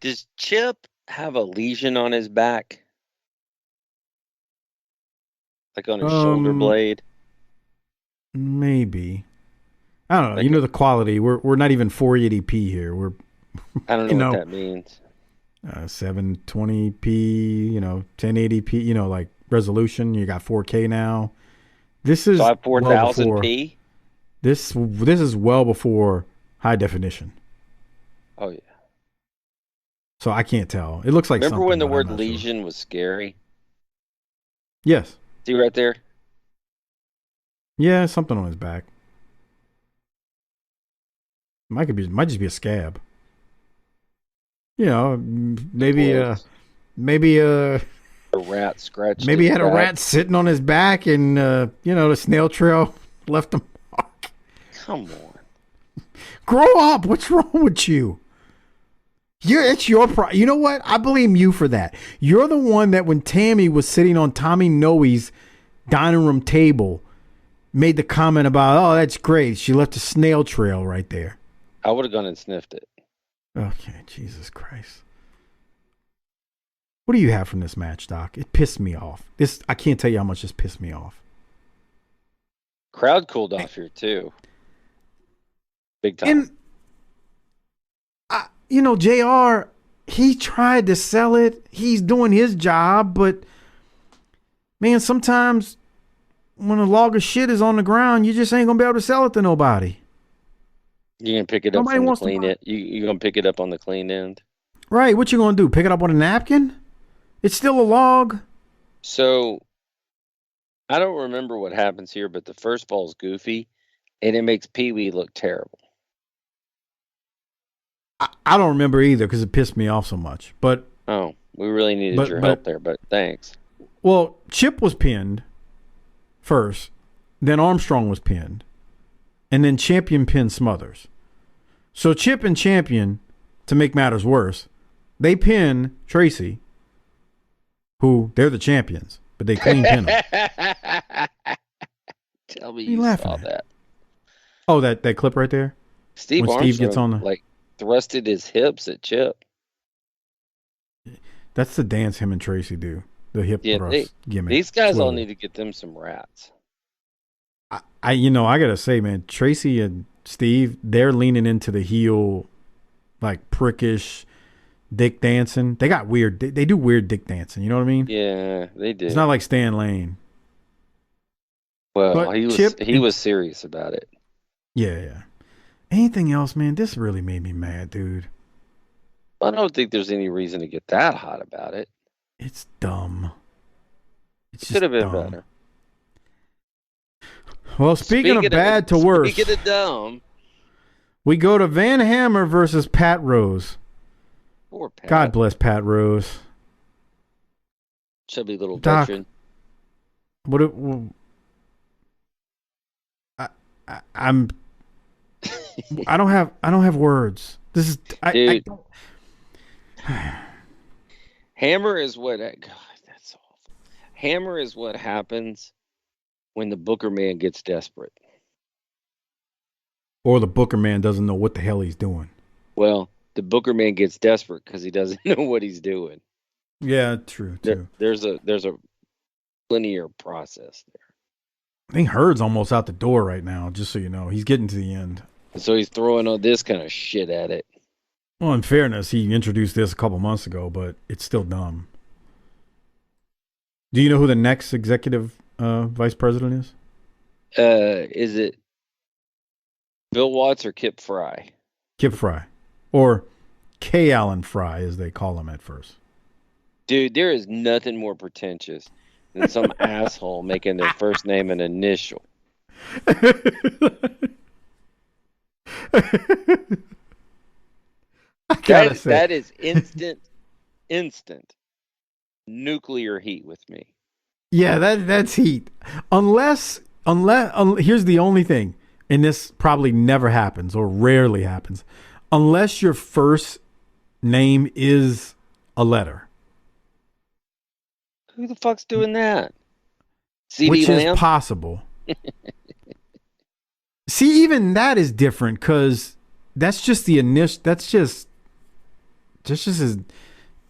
Does Chip have a lesion on his back? Like on his shoulder blade? Maybe. I don't know. Like, the quality. We're not even 480p here. I don't know what that means. 720p, 1080p, like resolution. You got 4K now. This is 4000p. This is well before high definition. Oh yeah. So I can't tell. It looks like. Remember when the word lesion was scary? Yes. See right there? Yeah, something on his back. Might just be a scab. Maybe a rat scratched. Maybe he had a rat sitting on his back, and the snail trail left him. Come on, grow up! What's wrong with you? It's your problem. You know what? I blame you for that. You're the one that when Tammy was sitting on Tommy Noe's dining room table, made the comment about, "Oh, that's great. She left a snail trail right there." I would have gone and sniffed it. Okay, Jesus Christ. What do you have from this match, Doc? It pissed me off. I can't tell you how much this pissed me off. Crowd cooled off here too. Big time. And JR, he tried to sell it. He's doing his job, but man, sometimes when a log of shit is on the ground, you just ain't gonna be able to sell it to nobody. You're gonna pick it up from the clean end. You're gonna pick it up on the clean end. Right. What you gonna do? Pick it up on a napkin? It's still a log. So I don't remember what happens here, but the first ball's goofy, and it makes Pee Wee look terrible. I don't remember either because it pissed me off so much. But we really needed your help there. But thanks. Well, Chip was pinned first, then Armstrong was pinned, and then Champion pinned Smothers. So Chip and Champion, to make matters worse, they pin Tracy, who they're the champions, but they clean pin them. Tell me you saw that. Oh, that clip right there? Steve gets on thrusted his hips at Chip. That's the dance him and Tracy do. The hip thrust gimmick. These guys all need to get them some rats. I gotta say, man, Tracy and Steve, they're leaning into the heel, like prickish dick dancing. They got weird. They do weird dick dancing. You know what I mean? Yeah, they do. It's not like Stan Lane. Well, but he was serious about it. Yeah. Anything else, man? This really made me mad, dude. I don't think there's any reason to get that hot about it. It's dumb. It could have been better. Well, speaking of bad to worse. Speaking of dumb. We go to Van Hammer versus Pat Rose. Poor Pat. God bless Pat Rose. Chubby little veteran. don't have words. This is Dude. Hammer is what. God, that's awful. Hammer is what happens when the Booker man gets desperate. Or the Booker man doesn't know what the hell he's doing. Well, the Booker man gets desperate because he doesn't know what he's doing. Yeah, true. There's a linear process there. I think Hurd's almost out the door right now, just so you know. He's getting to the end. So he's throwing all this kind of shit at it. Well, in fairness, he introduced this a couple months ago, but it's still dumb. Do you know who the next executive vice president is? Is it Bill Watts or Kip Fry? Kip Fry. Or K. Allen Fry, as they call him at first. Dude, there is nothing more pretentious than some asshole making their first name an initial. That is instant nuclear heat with me. Yeah, that's heat. Unless here's the only thing, and this probably never happens or rarely happens, unless your first name is a letter. Who the fuck's doing that? CD Which Lamb? is possible. See, even that is different because that's just the initial. That's just his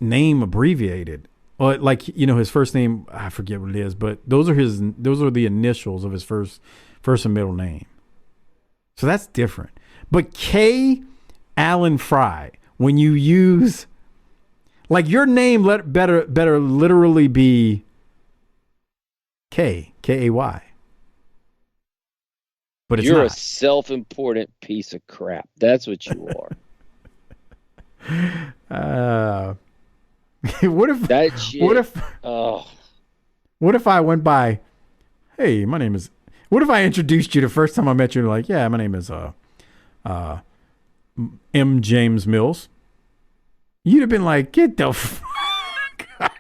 name abbreviated. Or like, you know, his first name, I forget what it is, but those are the initials of his first and middle name. So that's different. But K. Allen Fry, when you use, like, your name better literally be K-A-Y. But it's You're not. a self-important piece of crap. That's what you are. What if that shit? What if I went by, hey, my name is, what if I introduced you the first time I met you and like, yeah, my name is M. James Mills. You'd have been like, get the fuck out.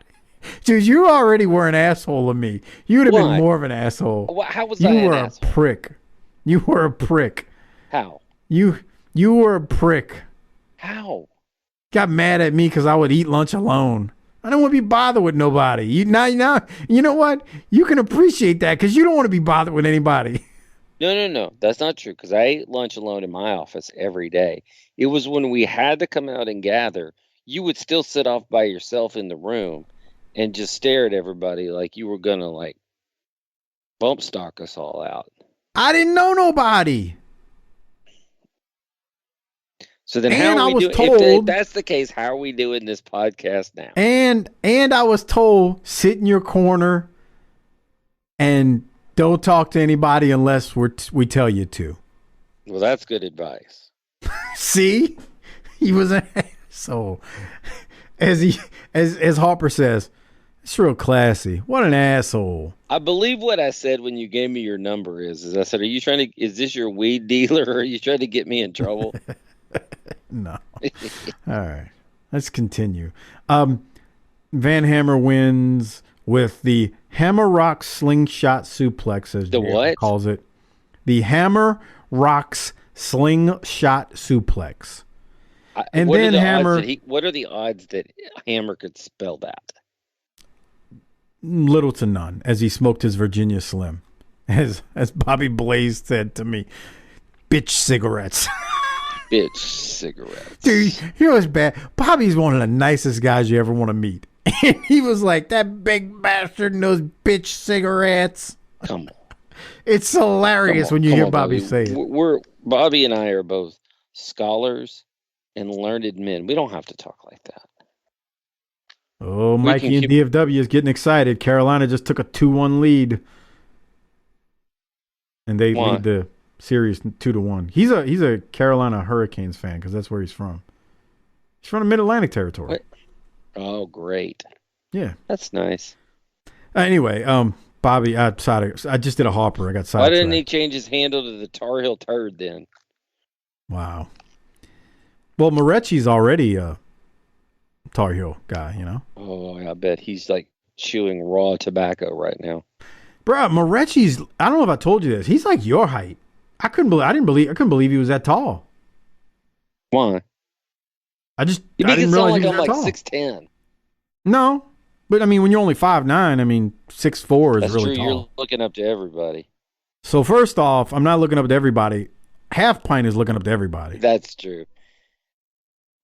Dude, you already were an asshole to me. You would have been more of an asshole. How was I an asshole? You were a prick. You were a prick. How? You were a prick. How? Got mad at me because I would eat lunch alone. I don't want to be bothered with nobody. You know what? You can appreciate that because you don't want to be bothered with anybody. No. That's not true because I ate lunch alone in my office every day. It was when we had to come out and gather, you would still sit off by yourself in the room and just stare at everybody like you were going to like bump stock us all out. I didn't know nobody. So then how are we doing? If that's the case, how are we doing this podcast now? And I was told, sit in your corner and don't talk to anybody unless we tell you to. Well, that's good advice. See? He was an asshole. As Harper says, it's real classy. What an asshole. I believe what I said when you gave me your number is I said, is this your weed dealer or are you trying to get me in trouble? No. All right. Let's continue. Van Hammer wins with the Hammer Rock Slingshot Suplex, as Jay calls it. The Hammer Rocks Slingshot Suplex. And then Hammer. What are the odds that Hammer could spell that? Little to none, as he smoked his Virginia Slim. As Bobby Blaze said to me, bitch cigarettes. Bitch cigarettes. Dude, here was bad. Bobby's one of the nicest guys you ever want to meet. And he was like, that big bastard and those bitch cigarettes. Come on. It's hilarious when you hear Bobby say it. Bobby and I are both scholars and learned men. We don't have to talk like that. Oh, Mikey and DFW is getting excited. Carolina just took a 2-1 lead. And they lead the series 2-1. He's a Carolina Hurricanes fan because that's where he's from. He's from the Mid-Atlantic territory. What? Oh, great. Yeah. That's nice. Anyway, Bobby, I just did a Harper. I got sidetracked. Why didn't he change his handle to the Tar Heel Turd then? Wow. Well, Morecci's already a Tar Heel guy, you know? Oh, I bet he's like chewing raw tobacco right now. Bro, Morecci's, I don't know if I told you this. He's like your height. I couldn't believe he was that tall. Why? I You make didn't it sound realize like he was I'm that like tall. 6'10". No, but I mean, when you're only 5'9", I mean, 6'4" is That's really true. tall. You're looking up to everybody. So first off, I'm not looking up to everybody. Half Pint is looking up to everybody. That's true.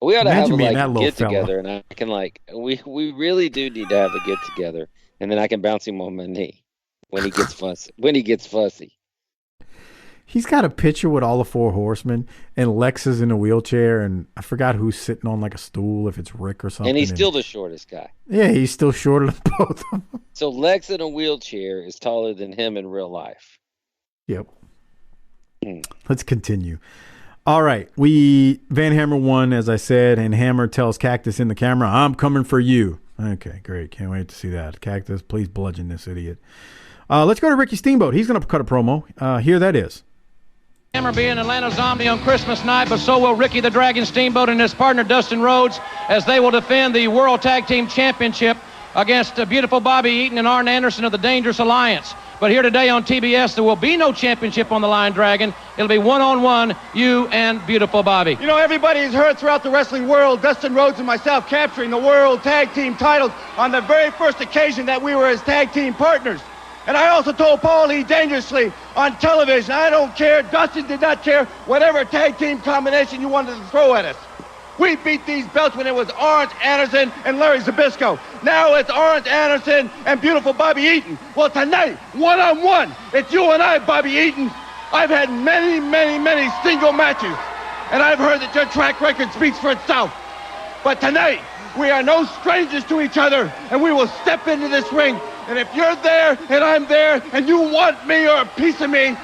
We ought to Imagine have being a that little get fella. together, and I can we really do need to have a get together, and then I can bounce him on my knee when he gets fussy. He's got a picture with all the 4 horsemen, and Lex is in a wheelchair, and I forgot who's sitting on like a stool, if it's Rick or something. And he's still the shortest guy. Yeah, he's still shorter than both of them. So Lex in a wheelchair is taller than him in real life. Yep. Let's continue. All right. Van Hammer won, as I said, and Hammer tells Cactus in the camera, "I'm coming for you." Okay, great. Can't wait to see that. Cactus, please bludgeon this idiot. Let's go to Ricky Steamboat. He's going to cut a promo. Here that is. Hammer being Atlanta's Omni on Christmas night, but so will Ricky the Dragon Steamboat and his partner Dustin Rhodes, as they will defend the World Tag Team Championship against beautiful Bobby Eaton and Arn Anderson of the Dangerous Alliance. But here today on TBS, there will be no championship on the line, Dragon. It'll be one-on-one, you and beautiful Bobby. You know, everybody has heard throughout the wrestling world, Dustin Rhodes and myself capturing the World Tag Team titles on the very first occasion that we were as tag team partners. And I also told Paul E. dangerously on television, I don't care, Dustin did not care, whatever tag team combination you wanted to throw at us. We beat these belts when it was Orange Anderson and Larry Zbyszko. Now it's Orange Anderson and beautiful Bobby Eaton. Well, tonight, one-on-one, it's you and I, Bobby Eaton. I've had many, many, many single matches, and I've heard that your track record speaks for itself. But tonight, we are no strangers to each other, and we will step into this ring. And if you're there and I'm there and you want me or a piece of me,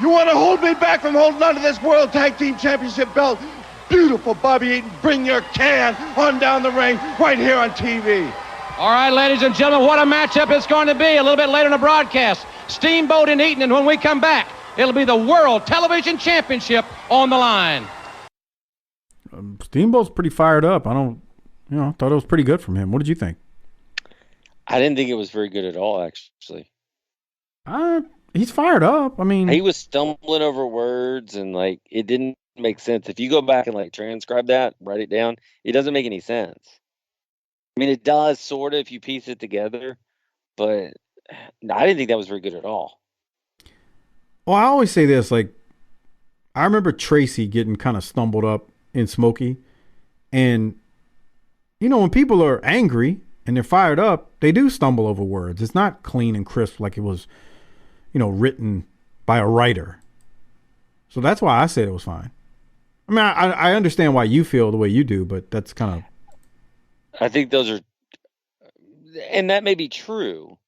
you want to hold me back from holding on to this World Tag Team Championship belt, beautiful Bobby Eaton, bring your can on down the ring right here on TV. All right, ladies and gentlemen, what a matchup it's going to be a little bit later in the broadcast. Steamboat and Eaton, and when we come back, it'll be the World Television Championship on the line. Steamboat's pretty fired up. I thought it was pretty good from him. What did you think? I didn't think it was very good at all, actually. He's fired up. I mean, he was stumbling over words and it didn't make sense. If you go back and transcribe that, write it down, it doesn't make any sense. I mean, it does sort of if you piece it together, but I didn't think that was very good at all. Well, I always say this, I remember Tracy getting kind of stumbled up in Smokey, and when people are angry and they're fired up, they do stumble over words. It's not clean and crisp like it was, written by a writer. So that's why I said it was fine. I mean, I understand why you feel the way you do, but that's kind of... I think those are... And that may be true.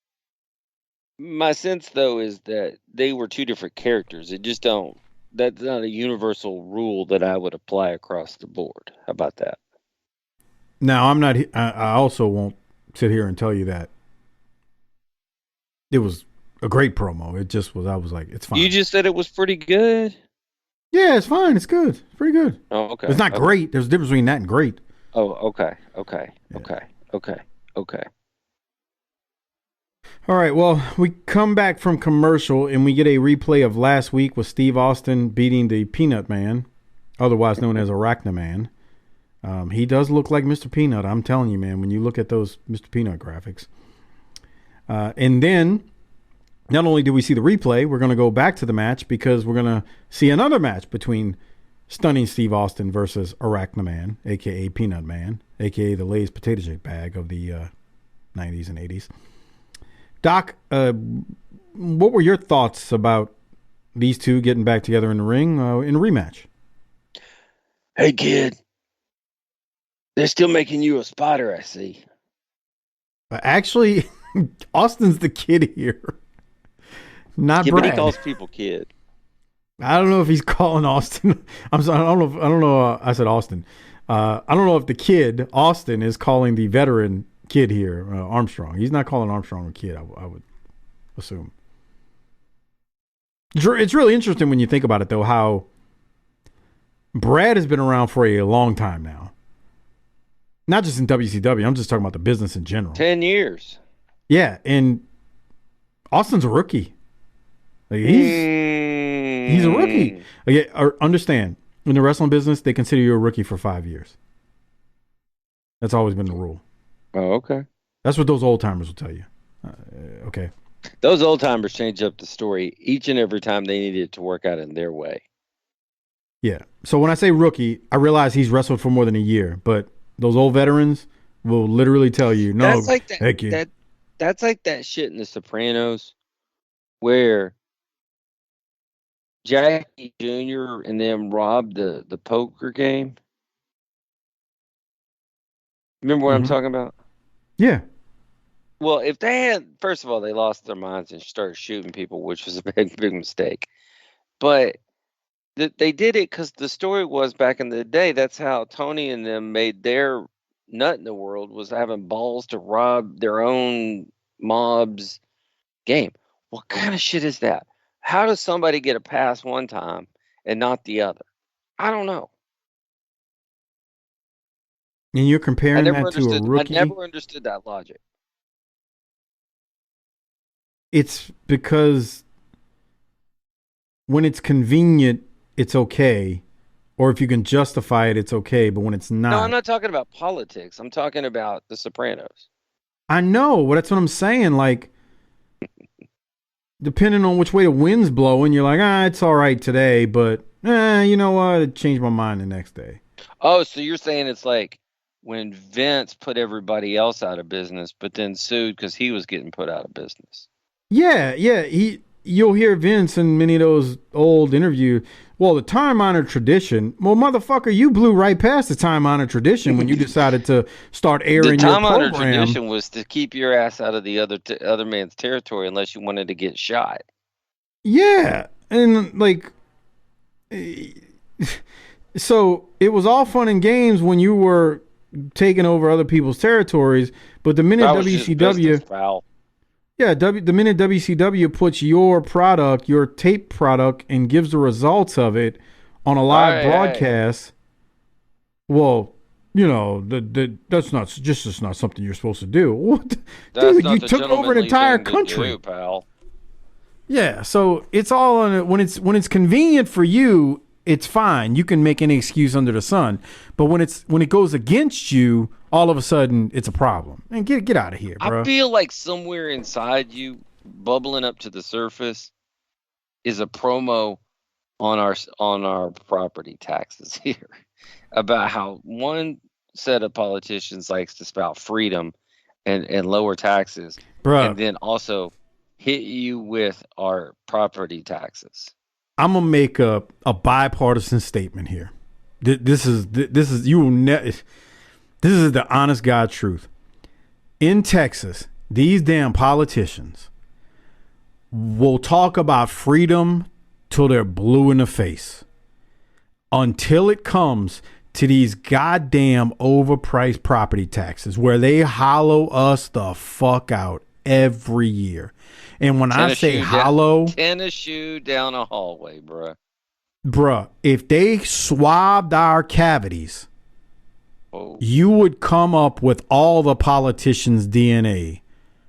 My sense, though, is that they were two different characters. It just don't... That's not a universal rule that I would apply across the board. How about that? Now, I'm not... I also won't sit here and tell you that it was a great promo. It just was... I was like, it's fine. You just said it was pretty good? Yeah, it's fine. It's good. It's pretty good. Oh, okay. It's not great. There's a difference between that and great. Oh, okay. All right, well, we come back from commercial and we get a replay of last week with Steve Austin beating the Peanut Man, otherwise known as Arachna Man. He does look like Mr. Peanut, I'm telling you, man, when you look at those Mr. Peanut graphics. And then, not only do we see the replay, we're going to go back to the match because we're going to see another match between Stunning Steve Austin versus Arachna Man, a.k.a. Peanut Man, a.k.a. the Lay's potato chip bag of the 90s and 80s. Doc, what were your thoughts about these two getting back together in the ring in a rematch? Hey, kid. They're still making you a spotter, I see. Actually, Austin's the kid here. Not yeah, Brad. But he calls people kid. I don't know if he's calling Austin. I'm sorry. I don't know. I said Austin. I don't know if the kid, Austin, is calling the veteran kid here, Armstrong. He's not calling Armstrong a kid, I would assume. It's really interesting when you think about it, though, how Brad has been around for a long time now. Not just in WCW. I'm just talking about the business in general. 10 years. Yeah, and Austin's a rookie. He's a rookie. Okay, understand, in the wrestling business, they consider you a rookie for 5 years. That's always been the rule. Oh, okay. That's what those old timers will tell you. Okay. Those old timers change up the story each and every time they need it to work out in their way. Yeah. So when I say rookie, I realize he's wrestled for more than a year, but those old veterans will literally tell you, no, that's like that, that's like that shit in The Sopranos where Jackie Jr. and them robbed the poker game. Remember what I'm talking about? Yeah. Well, if they had, first of all, they lost their minds and started shooting people, which was a big mistake. But they did it because the story was back in the day. That's how Tony and them made their nut in the world, was having balls to rob their own mob's game. What kind of shit is that? How does somebody get a pass one time and not the other? I don't know. And you're comparing that to a rookie? I never understood that logic. It's because when it's convenient, it's okay. Or if you can justify it, it's okay. But when it's not. No, I'm not talking about politics. I'm talking about The Sopranos. I know, but that's what I'm saying. Like, depending on which way the wind's blowing, you're like, it's all right today, but you know what? It changed my mind the next day. Oh, so you're saying it's like when Vince put everybody else out of business, but then sued because he was getting put out of business. Yeah. You'll hear Vince in many of those old interviews. Well, the time-honored tradition. Well, motherfucker, you blew right past the time-honored tradition when you decided to start airing your program. The time-honored tradition was to keep your ass out of the other man's territory unless you wanted to get shot. Yeah, and like, so it was all fun and games when you were taking over other people's territories, but the minute WCW. Yeah, the minute WCW puts your product, your tape product, and gives the results of it on a live broadcast, well, you know, that's not something you're supposed to do. What, dude? You took over an entire country, do, pal. Yeah, so it's all on it. When it's convenient for you, it's fine. You can make any excuse under the sun. But when it goes against you, all of a sudden it's a problem. And get out of here, bro. I feel like somewhere inside you, bubbling up to the surface, is a promo on our property taxes here about how one set of politicians likes to spout freedom and lower taxes, bro, and then also hit you with our property taxes. I'm gonna make a bipartisan statement here. This is the honest God truth. In Texas, these damn politicians will talk about freedom till they're blue in the face, until it comes to these goddamn overpriced property taxes where they hollow us the fuck out every year. And when I say hollow, tennis shoe down a hallway, bruh, if they swabbed our cavities, you would come up with all the politicians' DNA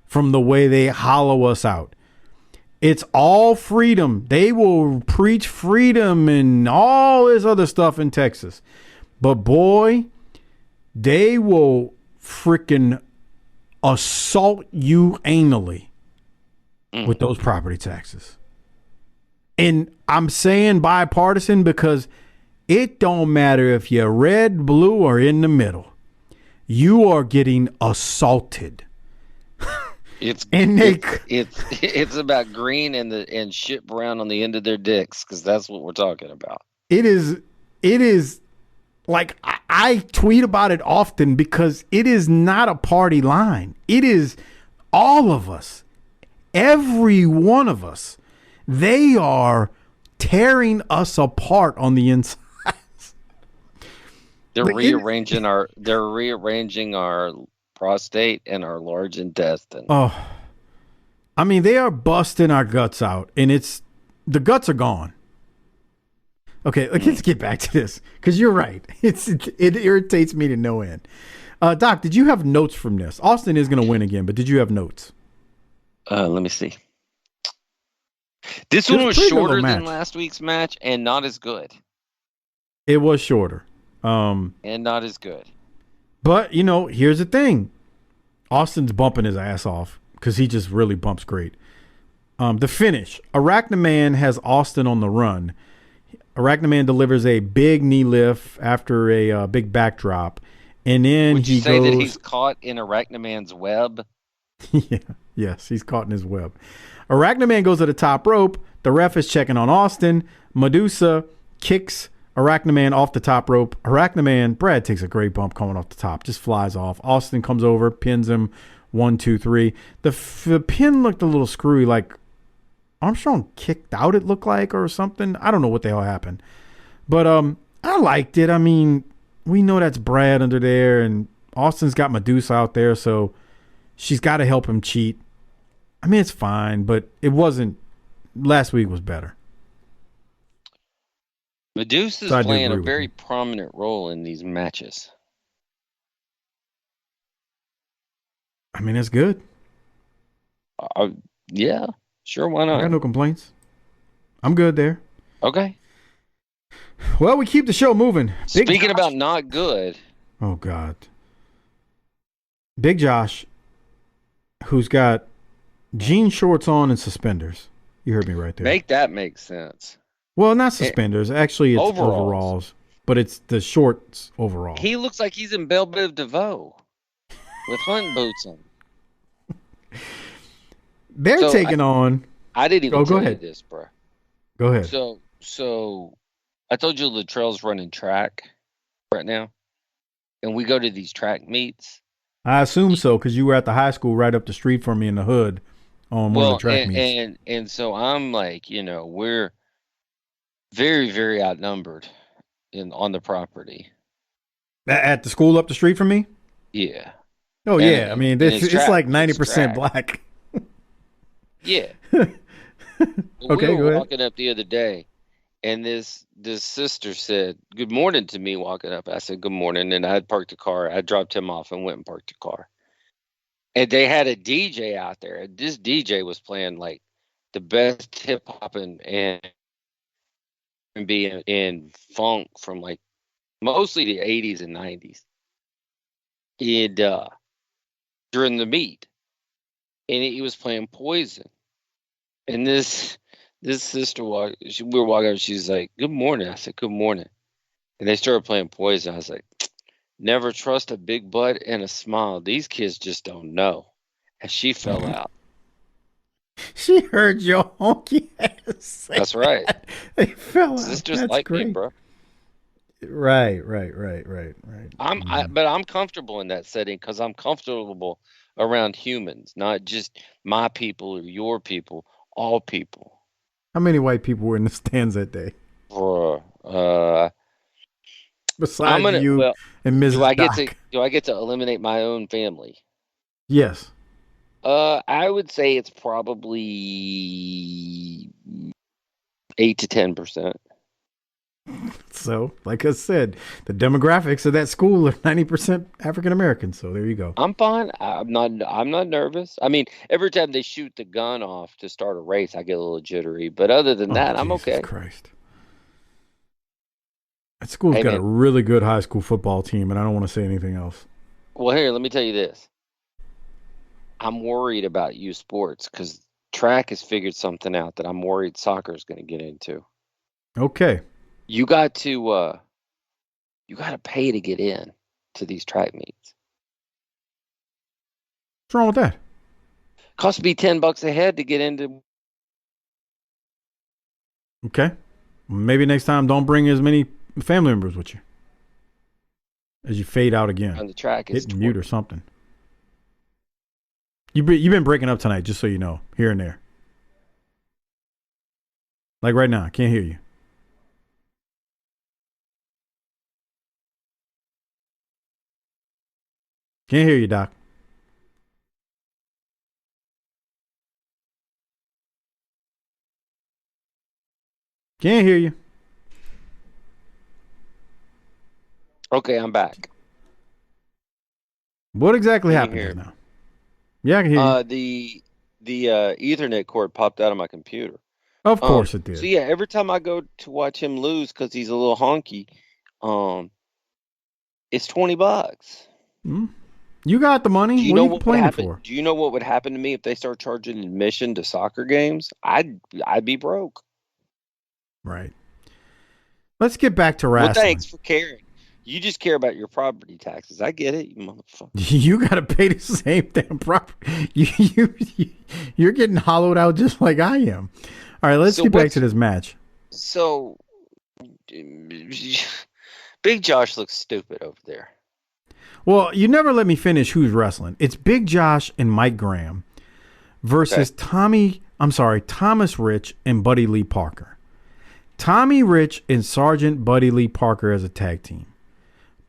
from the way they hollow us out. It's all freedom. They will preach freedom and all this other stuff in Texas. But boy, they will freaking assault you anally with those property taxes. And I'm saying bipartisan because it don't matter if you're red, blue, or in the middle. You are getting assaulted. It's about green and shit brown on the end of their dicks, because that's what we're talking about. It is like I tweet about it often because it is not a party line. It is all of us. Every one of us. They are tearing us apart on the inside. They're rearranging our prostate and our large intestine. Oh, I mean, they are busting our guts out, and the guts are gone. Okay, let's get back to this, because you're right. It irritates me to no end. Doc, did you have notes from this? Austin is going to win again, but did you have notes? Let me see. This It one was was a pretty good shorter little than match. last week's match and not as good. It was shorter. And not as good. But, you know, here's the thing. Austin's bumping his ass off because he just really bumps great. The finish. Arachnaman has Austin on the run. Arachnaman delivers a big knee lift after a big backdrop. And then Would you he say goes, that he's caught in Arachnaman's web? Yeah, yes, he's caught in his web. Arachnaman goes to the top rope. The ref is checking on Austin. Medusa kicks Arachnaman off the top rope. Arachnaman, Brad takes a great bump coming off the top, just flies off. Austin comes over, pins him 1, 2, 3. The pin looked a little screwy, like Armstrong kicked out, it looked like, or something. I don't know what the hell happened. But I liked it. I mean, we know that's Brad under there, and Austin's got Medusa out there, so she's got to help him cheat. I mean, it's fine, but it wasn't. Last week was better. Medusa's So playing a very prominent role in these matches. I mean, it's good. Yeah, sure, why not? I got no complaints. I'm good there. Okay. Well, we keep the show moving. Speaking about not good. Oh, God. Big Josh, who's got jean shorts on and suspenders. You heard me right there. Make that make sense. Well, not suspenders. Actually, it's Overalls. overalls, but it's the shorts overall. He looks like he's in Belle Biv DeVoe with hunting boots on. They're taking on. I didn't even go tell ahead. you this, bro. Go ahead. So I told you Latrell's running track right now, and we go to these track meets. I assume so because you were at the high school right up the street from me in the hood on one of the track meets. And so I'm like, we're very, very outnumbered on the property. At the school up the street from me? Yeah. Oh, yeah. I mean, it's like 90% black. Yeah. Okay, we go were ahead. walking up the other day, and this sister said, "Good morning" to me walking up. I said, "Good morning," and I had parked the car. I dropped him off and went and parked the car. And they had a DJ out there. This DJ was playing like the best hip hop and R&B and funk from like mostly the 80s and 90s. And during the meet, and he was playing Poison. And this sister we were walking up, she's like, "Good morning." I said, "Good morning." And they started playing Poison. I was like, "Never trust a big butt and a smile. These kids just don't know." And she fell out. She heard your honky ass. That's right. They fell out. Sisters That's like great. me, bro. Right. But I'm comfortable in that setting because I'm comfortable around humans, not just my people or your people, all people. How many white people were in the stands that day? Besides you and Mrs. Doc. Do I get to eliminate my own family? Yes. I would say it's probably 8 to 10%. So, like I said, the demographics of that school are 90% African American. So there you go. I'm fine. I'm not nervous. I mean, every time they shoot the gun off to start a race, I get a little jittery. But other than that, I'm okay. Jesus Christ. That school's got a really good high school football team, and I don't want to say anything else. Well, here, let me tell you this. I'm worried about youth sports because track has figured something out that I'm worried soccer is going to get into. Okay. You got to pay to get in to these track meets. What's wrong with that? Costs me $10 a head to get into. Okay. Maybe next time don't bring as many family members with you. As you fade out again. On the track, hit mute or something. You've been breaking up tonight, just so you know, here and there. Like right now, I can't hear you. Can't hear you, Doc. Can't hear you. Okay, I'm back. What exactly happened here now? Yeah, I can hear you. The Ethernet cord popped out of my computer. Of course it did. So yeah, every time I go to watch him lose because he's a little honky, it's $20. You got the money. Do you what know are you what would complaining happen? for? Do you know what would happen to me if they start charging admission to soccer games? I'd be broke. Right. Let's get back to Well, wrestling. thanks for caring. You just care about your property taxes. I get it, you motherfucker. You got to pay the same damn property. You're getting hollowed out just like I am. All right, let's get back to this match. So, Big Josh looks stupid over there. Well, you never let me finish who's wrestling. It's Big Josh and Mike Graham versus Thomas Rich and Buddy Lee Parker. Tommy Rich and Sergeant Buddy Lee Parker as a tag team.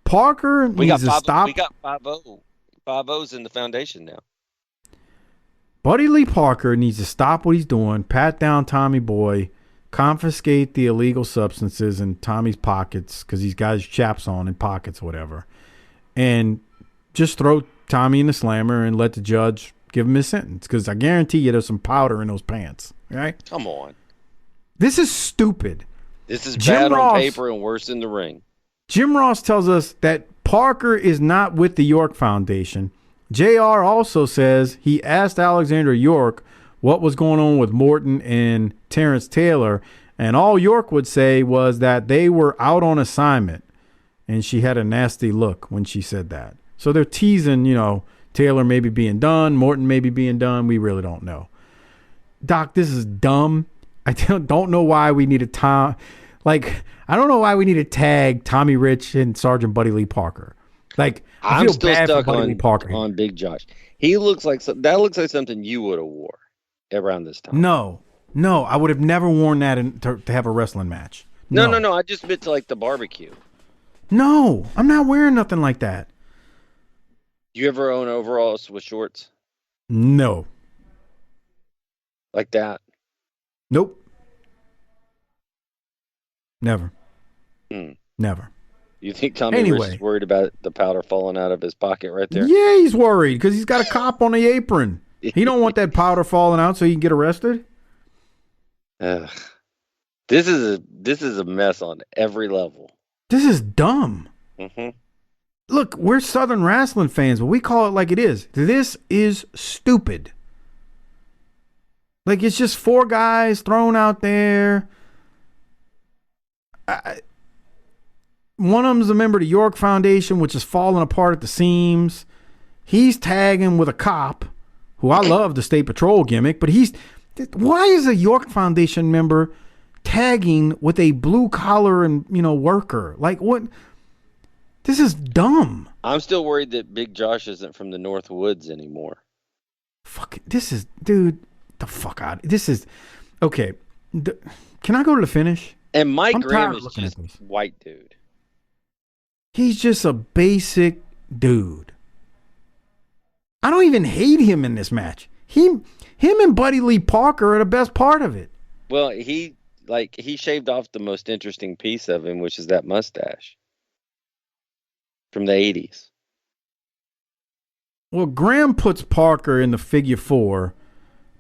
Parker needs to stop. We got 5-0's in the foundation now. Buddy Lee Parker needs to stop what he's doing, pat down Tommy Boy, confiscate the illegal substances in Tommy's pockets because he's got his chaps on in pockets or whatever, and just throw Tommy in the slammer and let the judge give him his sentence because I guarantee you there's some powder in those pants. Right? Come on. This is stupid. This is bad on paper and worse in the ring. Jim Ross tells us that Parker is not with the York Foundation. JR also says he asked Alexander York what was going on with Morton and Terrence Taylor, and all York would say was that they were out on assignment, and she had a nasty look when she said that. So they're teasing, Taylor maybe being done, Morton maybe being done. We really don't know. Doc, this is dumb. I don't know why we need I don't know why we need to tag Tommy Rich and Sergeant Buddy Lee Parker. I feel still bad stuck for Buddy Lee Parker on Big Josh. He looks like that looks like something you would have wore around this time. No, I would have never worn that to have a wrestling match. No. I just meant to the barbecue. No, I'm not wearing nothing like that. You ever own overalls with shorts? No. Like that? Nope. Never. Never. You think Tommy Rich is worried about the powder falling out of his pocket right there? Yeah, he's worried because he's got a cop on the apron. He don't want that powder falling out so he can get arrested. This is a mess on every level. This is dumb. Mm-hmm. Look, we're Southern wrestling fans, but we call it like it is. This is stupid. It's just four guys thrown out there. One of them's a member of the York Foundation, which is falling apart at the seams. He's tagging with a cop, who I love the State Patrol gimmick, but why is a York Foundation member tagging with a blue collar and worker? What? This is dumb. I'm still worried that Big Josh isn't from the North Woods anymore. Fuck, this is, dude, the fuck out. This is, okay. Can I go to the finish? And Mike Graham is just white dude. He's just a basic dude. I don't even hate him in this match. Him and Buddy Lee Parker are the best part of it. Well, he shaved off the most interesting piece of him, which is that mustache from the 80s. Well, Graham puts Parker in the figure 4,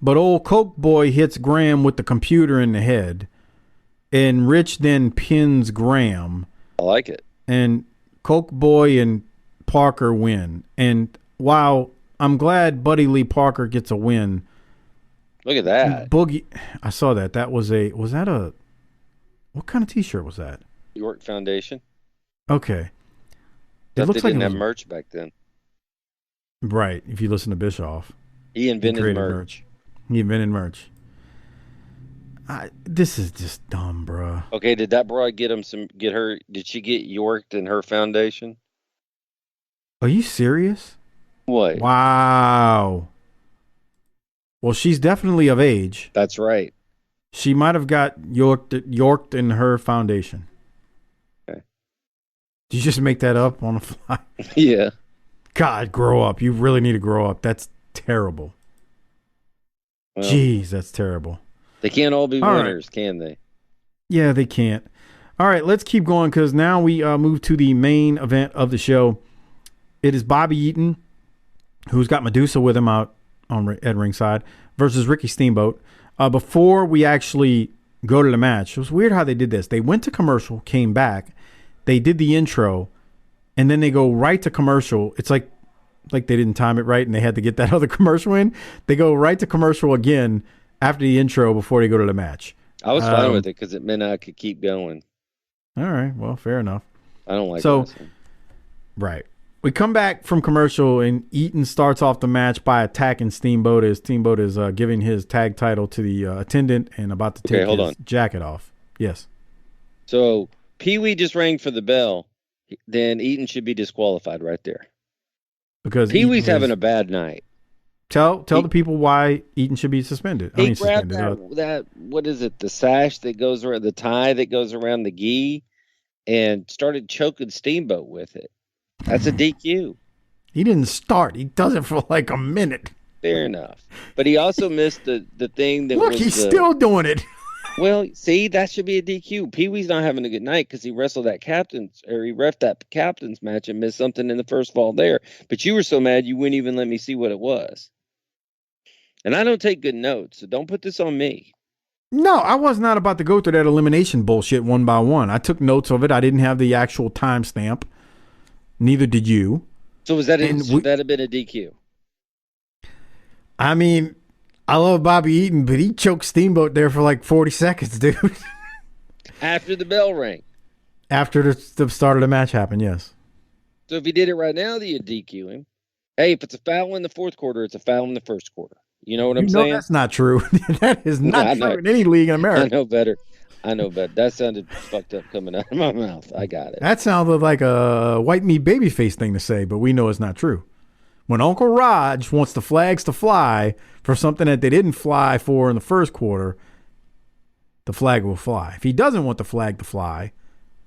but old Coke Boy hits Graham with the computer in the head, and Rich then pins Graham. I like it. And Coke Boy and Parker win. And while I'm glad Buddy Lee Parker gets a win. Look at that. Boogie, I saw that. Was that a, what kind of t-shirt was that? York Foundation. Okay. It looks like they didn't have merch back then. Right. If you listen to Bischoff. He invented merch. He invented merch. This is just dumb, bro. Okay, did that broad did she get Yorked in her foundation? Are you serious? What? Wow. Well, she's definitely of age. That's right. She might have got Yorked in her foundation. Okay. Did you just make that up on the fly? Yeah. God, grow up. You really need to grow up. That's terrible. Well, jeez, that's terrible. They can't all be winners, can they? Yeah, they can't. All right, let's keep going because now we move to the main event of the show. It is Bobby Eaton, who's got Medusa with him out at ringside, versus Ricky Steamboat. before we actually go to the match, it was weird how they did this. They went to commercial, came back, they did the intro, and then they go right to commercial. It's like they didn't time it right and they had to get that other commercial in. They go right to commercial again after the intro before they go to the match. I was fine with it because it meant I could keep going. All right. Well, fair enough. I don't like wrestling. Right. We come back from commercial, and Eaton starts off the match by attacking Steamboat as Steamboat is giving his tag title to the attendant and about to take his jacket off. Yes. So Pee-wee just rang for the bell. Then Eaton should be disqualified right there. Because Pee-wee's having a bad night. Tell the people why Eaton should be suspended. He grabbed that, what is it, the sash that goes around, the tie that goes around the gi, and started choking Steamboat with it. That's a DQ. He didn't start. He does it for like a minute. Fair enough. But he also missed the thing that Look, he's still doing it. Well, see, that should be a DQ. Pee-wee's not having a good night because he wrestled he reffed that captain's match and missed something in the first fall there. But you were so mad you wouldn't even let me see what it was. And I don't take good notes, so don't put this on me. No, I was not about to go through that elimination bullshit one by one. I took notes of it. I didn't have the actual timestamp. Neither did you. So should that have been a DQ? I mean, I love Bobby Eaton, but he choked Steamboat there for like 40 seconds, dude. After the bell rang. After the start of the match happened, yes. So if he did it right now, then you'd DQ him. Hey, if it's a foul in the fourth quarter, it's a foul in the first quarter. You know what I'm saying? That's not true. That is not true in any league in America. I know better. That sounded fucked up coming out of my mouth. I got it. That sounded like a white meat babyface thing to say, but we know it's not true. When Uncle Raj wants the flags to fly for something that they didn't fly for in the first quarter, the flag will fly. If he doesn't want the flag to fly,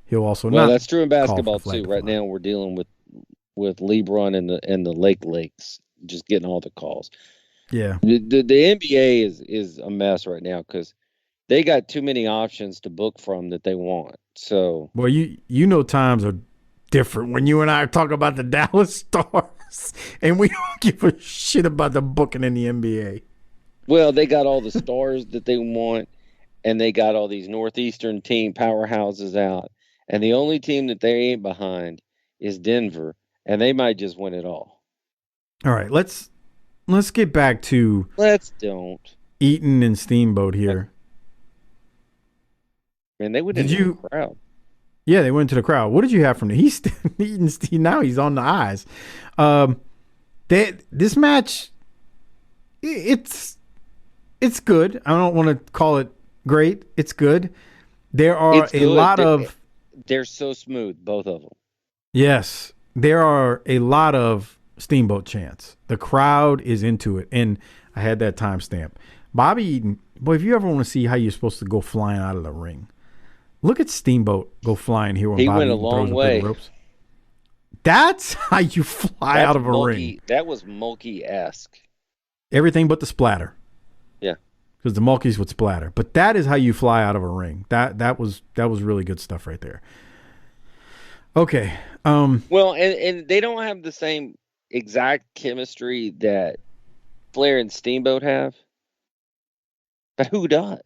he'll also not. Well, that's true in basketball too. Right now, we're dealing with LeBron and the Lakes just getting all the calls. Yeah, the NBA is a mess right now because they got too many options to book from that they want. So, well, you know times are different when you and I talk about the Dallas Stars, and we don't give a shit about the booking in the NBA. Well, they got all the stars that they want, and they got all these Northeastern team powerhouses out, and the only team that they ain't behind is Denver, and they might just win it all. All right, let's get back to Eaton and Steamboat here. Man, they went into the crowd. Yeah, they went to the crowd. What did you have from him? He's Eaton. Now he's on the eyes. This match, it's good. I don't want to call it great. It's good. There are a lot of. They're so smooth, both of them. Yes, there are a lot of Steamboat chants. The crowd is into it, and I had that timestamp. Bobby Eaton, boy, if you ever want to see how you're supposed to go flying out of the ring, look at Steamboat go flying here when he Bobby went a Eaton long throws way. The ropes. That's how you fly out of a ring. That was Mulkey-esque. Everything but the splatter. Yeah, because the Mulkeys would splatter. But that is how you fly out of a ring. That was really good stuff right there. Okay. Well, and they don't have the same exact chemistry that Flair and Steamboat have. But who does?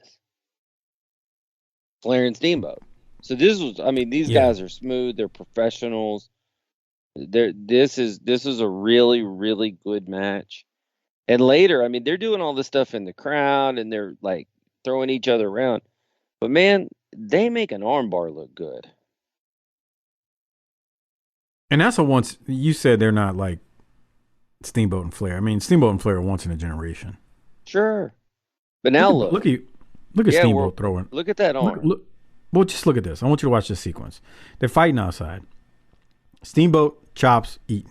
Flair and Steamboat. So these guys are smooth. They're professionals. This is a really, really good match. And later, they're doing all this stuff in the crowd and they're like throwing each other around. But man, they make an armbar look good. And that's once you said they're not like Steamboat and Flair. Steamboat and Flair are once in a generation. Sure. But now look at Steamboat throwing. Look at that arm. Well, just look at this. I want you to watch this sequence. They're fighting outside. Steamboat chops Eaton,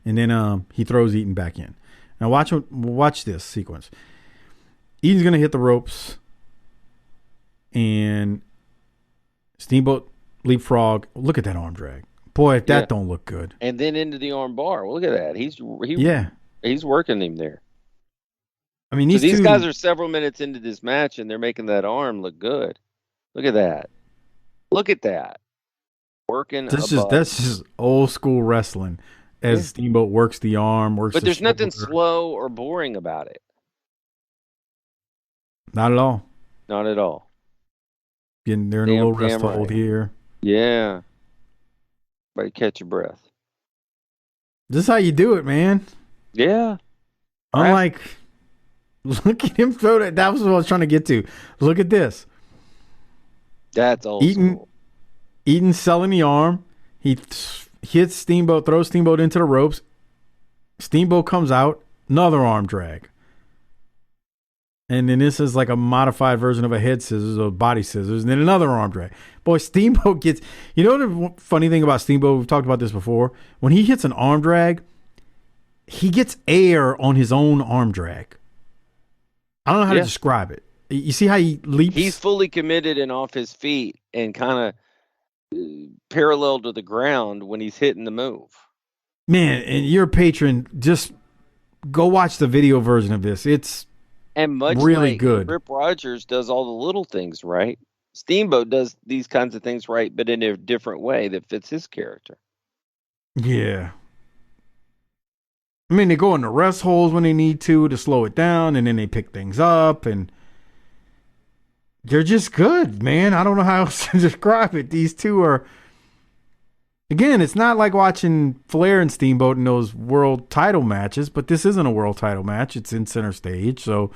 and then he throws Eaton back in. Now watch this sequence. Eaton's gonna hit the ropes, and Steamboat leapfrog. Look at that arm drag. Boy, that don't look good. And then into the arm bar. Well, look at that. He's working him there. These guys are several minutes into this match, and they're making that arm look good. Look at that. Look at that. Working. That's just old school wrestling. As Steamboat works the arm, but there's nothing slow or boring about it. Not at all. Not at all. Getting there in a little rest hold right. here. Yeah. Better catch your breath. This is how you do it, man. Yeah. Unlike, look at him throw that. That was what I was trying to get to. Look at this. That's old school. Eaton selling the arm. He hits Steamboat, throws Steamboat into the ropes. Steamboat comes out, another arm drag. And then this is like a modified version of a head scissors or body scissors, and then another arm drag. Boy, Steamboat gets, you know the funny thing about Steamboat, we've talked about this before, when he hits an arm drag, he gets air on his own arm drag. I don't know how to describe it. You see how he leaps? He's fully committed and off his feet and kind of parallel to the ground when he's hitting the move. Man, and you're a patron, just go watch the video version of this. It's and much really like good. Rip Rogers does all the little things right. Steamboat does these kinds of things right, but in a different way that fits his character. Yeah. I mean, they go in the rest holes when they need to slow it down, and then they pick things up, and they're just good, man. I don't know how else to describe it. These two are, again, it's not like watching Flair and Steamboat in those world title matches, but this isn't a world title match. It's in center stage, so,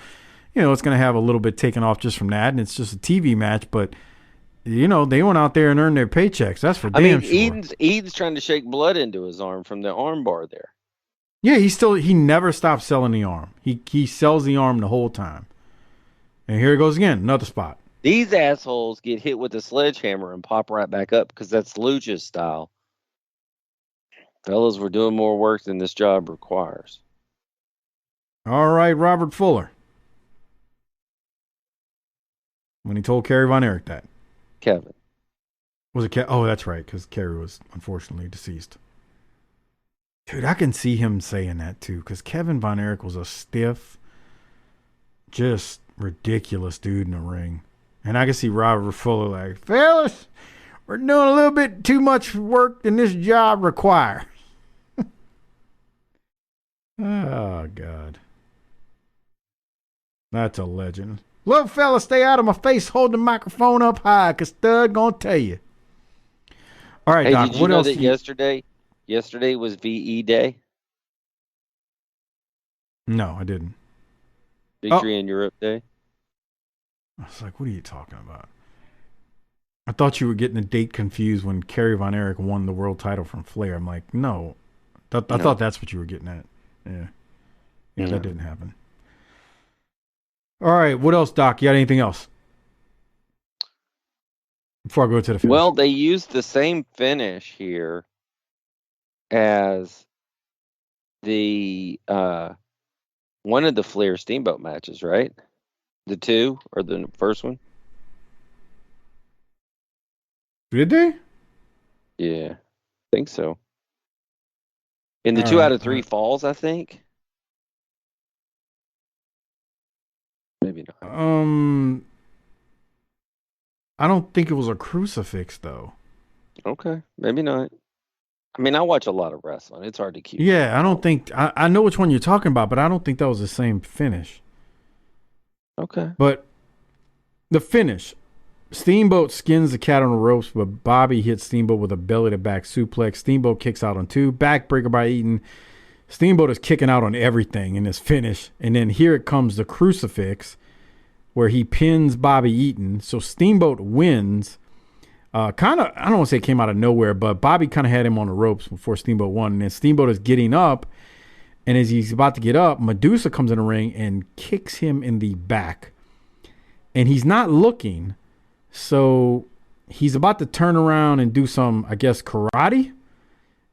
you know, it's going to have a little bit taken off just from that, and it's just a TV match, but, you know, they went out there and earned their paychecks. That's for damn sure. Eden's trying to shake blood into his arm from the arm bar there. Yeah, he never stops selling the arm. He sells the arm the whole time. And here it goes again, another spot. These assholes get hit with a sledgehammer and pop right back up because that's Lucha's style. Fellas, we're doing more work than this job requires. All right, Robert Fuller. When he told Kerry Von Erich that. Kevin. Was it Oh, that's right, because Kerry was unfortunately deceased. Dude, I can see him saying that too, because Kevin Von Erich was a stiff, just ridiculous dude in the ring. And I can see Robert Fuller like, fellas, we're doing a little bit too much work than this job requires. Oh, God. That's a legend. Little fella, stay out of my face, hold the microphone up high, because Stud gonna tell you. All right, hey, Doc, did you what know else? that yesterday was VE Day? No, I didn't. Victory in Europe Day? I was like, what are you talking about? I thought you were getting the date confused when Kerry Von Erich won the world title from Flair. I'm like, no. I thought that's what you were getting at. Yeah. Yeah, that didn't happen. All right, what else, Doc? You got anything else? Before I go to the finish. Well, they used the same finish here as the one of the Flair Steamboat matches, right? The two or the first one? Did they? Yeah, I think so. In the all 2 out of 3 falls, I think. Maybe not. I don't think it was a crucifix though. Okay, maybe not. I mean, I watch a lot of wrestling. It's hard to keep. Yeah, I don't think I know which one you're talking about, but I don't think that was the same finish. Okay. But the finish, Steamboat skins the cat on the ropes, but Bobby hits Steamboat with a belly-to-back suplex. Steamboat kicks out on 2. Backbreaker by Eaton. Steamboat is kicking out on everything in this finish. And then here it comes the crucifix where he pins Bobby Eaton. So Steamboat wins. Kind of, I don't want to say it came out of nowhere, but Bobby kind of had him on the ropes before Steamboat won. And then Steamboat is getting up. And as he's about to get up, Medusa comes in the ring and kicks him in the back. And he's not looking. So he's about to turn around and do some, I guess, karate.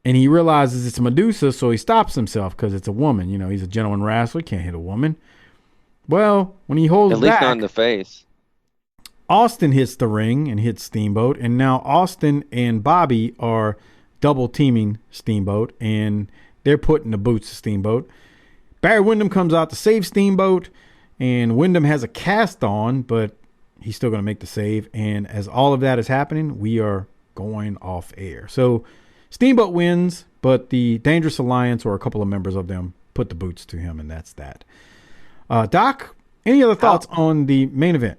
And he realizes it's Medusa, so he stops himself because it's a woman. You know, he's a gentleman wrestler. Can't hit a woman. Well, when he holds back. At least not in the face. Austin hits the ring and hits Steamboat. And now Austin and Bobby are double teaming Steamboat. And they're putting the boots to Steamboat. Barry Windham comes out to save Steamboat. And Windham has a cast on, but he's still going to make the save. And as all of that is happening, we are going off air. So Steamboat wins, but the Dangerous Alliance, or a couple of members of them, put the boots to him, and that's that. Doc, Any other thoughts on the main event?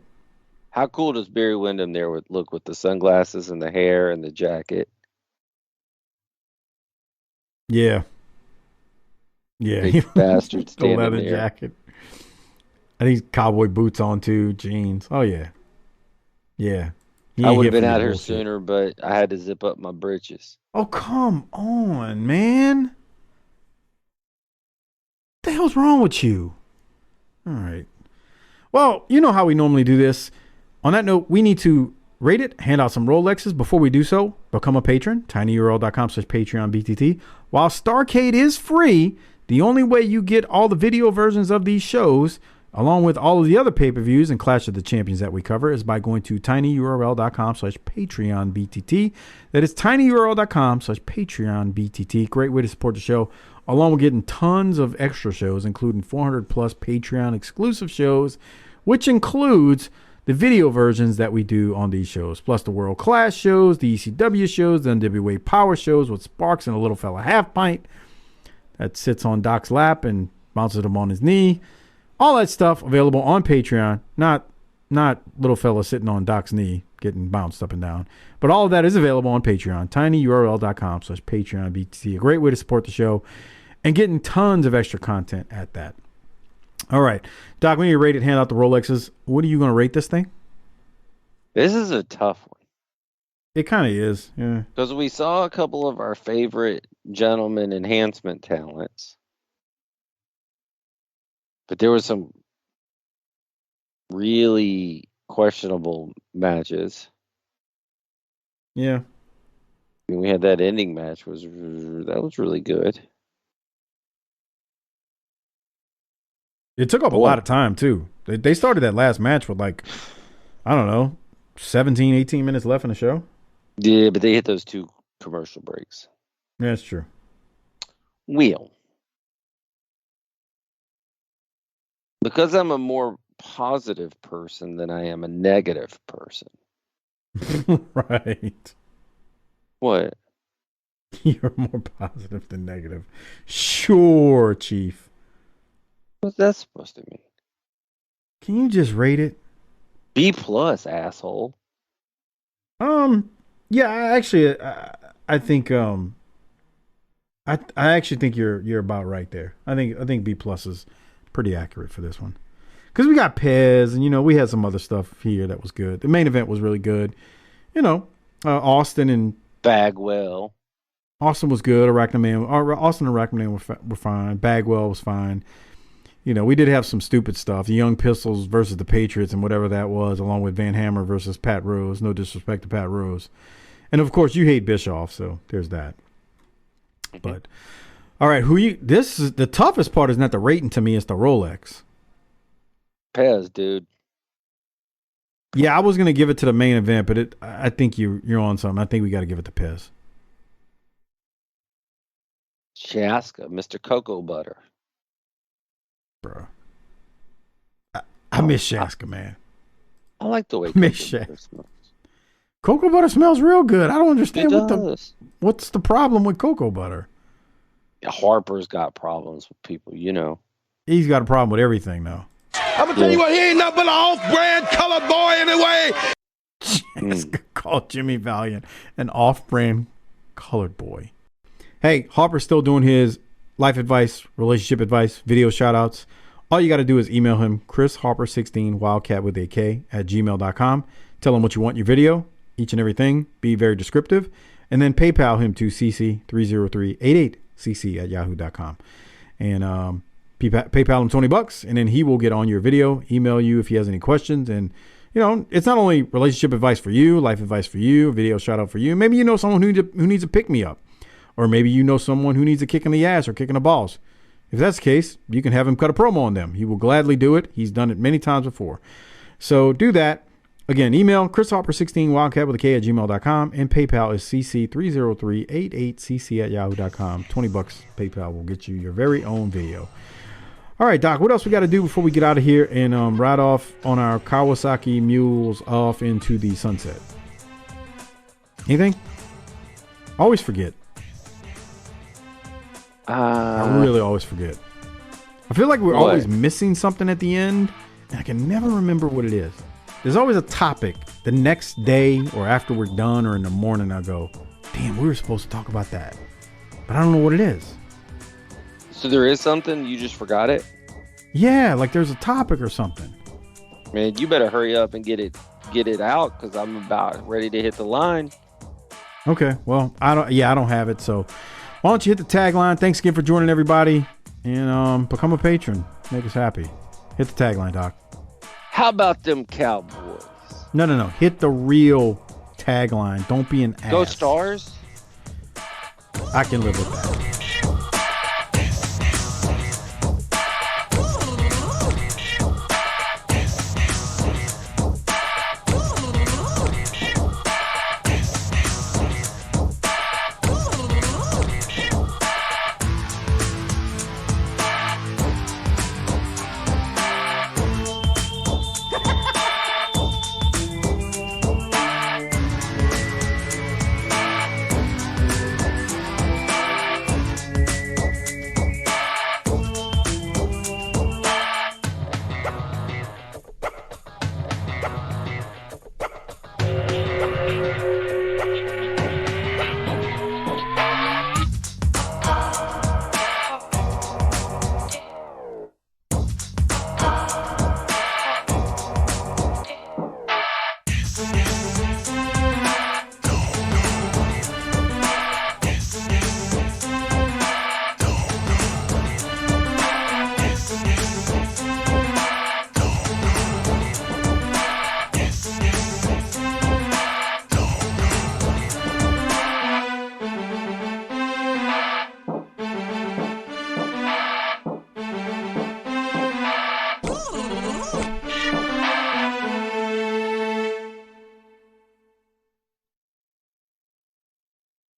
How cool does Barry Windham there look with the sunglasses and the hair and the jacket? Yeah. Big bastard The standing leather there. jacket. And he's cowboy boots on too, jeans. Oh yeah. Yeah. He I ain't would here have been for your out here bullshit. sooner, but I had to zip up my britches. Oh, come on, man. What the hell's wrong with you? All right. Well, you know how we normally do this. On that note, we need to rate it, hand out some Rolexes. Before we do so, become a patron, tinyurl.com/PatreonBTT. While Starrcade is free, the only way you get all the video versions of these shows, along with all of the other pay-per-views and Clash of the Champions that we cover, is by going to tinyurl.com/PatreonBTT. That is tinyurl.com/PatreonBTT. Great way to support the show, along with getting tons of extra shows, including 400 plus Patreon exclusive shows, which includes the video versions that we do on these shows, plus the World Class shows, the ECW shows, the NWA Power shows with Sparks and a little fella half pint that sits on Doc's lap and bounces him on his knee. All that stuff available on Patreon, not little fella sitting on Doc's knee getting bounced up and down. But all of that is available on Patreon, tinyurl.com/PatreonBTT. A great way to support the show and getting tons of extra content at that. All right, Doc, we need to rate it, hand out the Rolexes. What are you going to rate this thing? This is a tough one. It kind of is, yeah. Because we saw a couple of our favorite gentleman enhancement talents. But there was some really questionable matches. Yeah. I mean, we had that ending match that was really good. It took up a lot of time, too. They started that last match with, like, I don't know, 17, 18 minutes left in the show. Yeah, but they hit those 2 commercial breaks. Yeah, that's true. Wheel. Because I'm a more positive person than I am a negative person. Right. What? You're more positive than negative. Sure, Chief. What's that supposed to mean? Can you just rate it? B+, asshole. Yeah, I think I actually think you're about right there. I think B+ is pretty accurate for this one. Because we got Pez, and we had some other stuff here that was good. The main event was really good. Austin and Bagwell. Austin was good. Austin and Arachnoman were fine. Bagwell was fine. We did have some stupid stuff. The Young Pistols versus the Patriots and whatever that was, along with Van Hammer versus Pat Rose. No disrespect to Pat Rose. And, of course, you hate Bischoff, so there's that. But, all right, this is the toughest part is not the rating to me, it's the Rolex. Pez, dude. Yeah, I was going to give it to the main event, but I think you're on something. I think we got to give it to Pez. Chaska, Mr. Cocoa Butter. Bro. I miss Shaska, man. I like the way Cocoa Butter smells. Cocoa butter smells real good. I don't understand what's the problem with cocoa butter. Harper's got problems with people, He's got a problem with everything, though. I'm going to tell you what, he ain't nothing but an off-brand colored boy anyway. Shaska called Jimmy Valiant an off-brand colored boy. Hey, Harper's still doing his life advice, relationship advice, video shout-outs. All you got to do is email him, ChrisHarper16, Wildcat with a K, @gmail.com. Tell him what you want in your video, each and everything. Be very descriptive. And then PayPal him to cc30388cc@yahoo.com. And PayPal him $20, and then he will get on your video, email you if he has any questions. And, it's not only relationship advice for you, life advice for you, video shout-out for you. Maybe you know someone who needs a pick-me-up. Or maybe you know someone who needs a kick in the ass or kick in the balls. If that's the case, you can have him cut a promo on them. He will gladly do it. He's done it many times before. So do that. Again, email ChrisHarper16, Wildcat with a K @gmail.com. And PayPal is cc30388cc@yahoo.com. $20 PayPal will get you your very own video. All right, Doc, what else we got to do before we get out of here and ride off on our Kawasaki mules off into the sunset? Anything? Always forget. I really always forget. I feel like we're always missing something at the end, I can never remember what it is. There's always a topic the next day or after we're done or in the morning. I go, damn, we were supposed to talk about that, but I don't know what it is. So there is something, you just forgot it? Yeah, like there's a topic or something. Man, you better hurry up and get it out, because I'm about ready to hit the line. Okay, well, I don't have it, so why don't you hit the tagline? Thanks again for joining, everybody, and become a patron. Make us happy. Hit the tagline, Doc. How about them Cowboys? No. Hit the real tagline. Don't be an ass. Go Stars? I can live with that.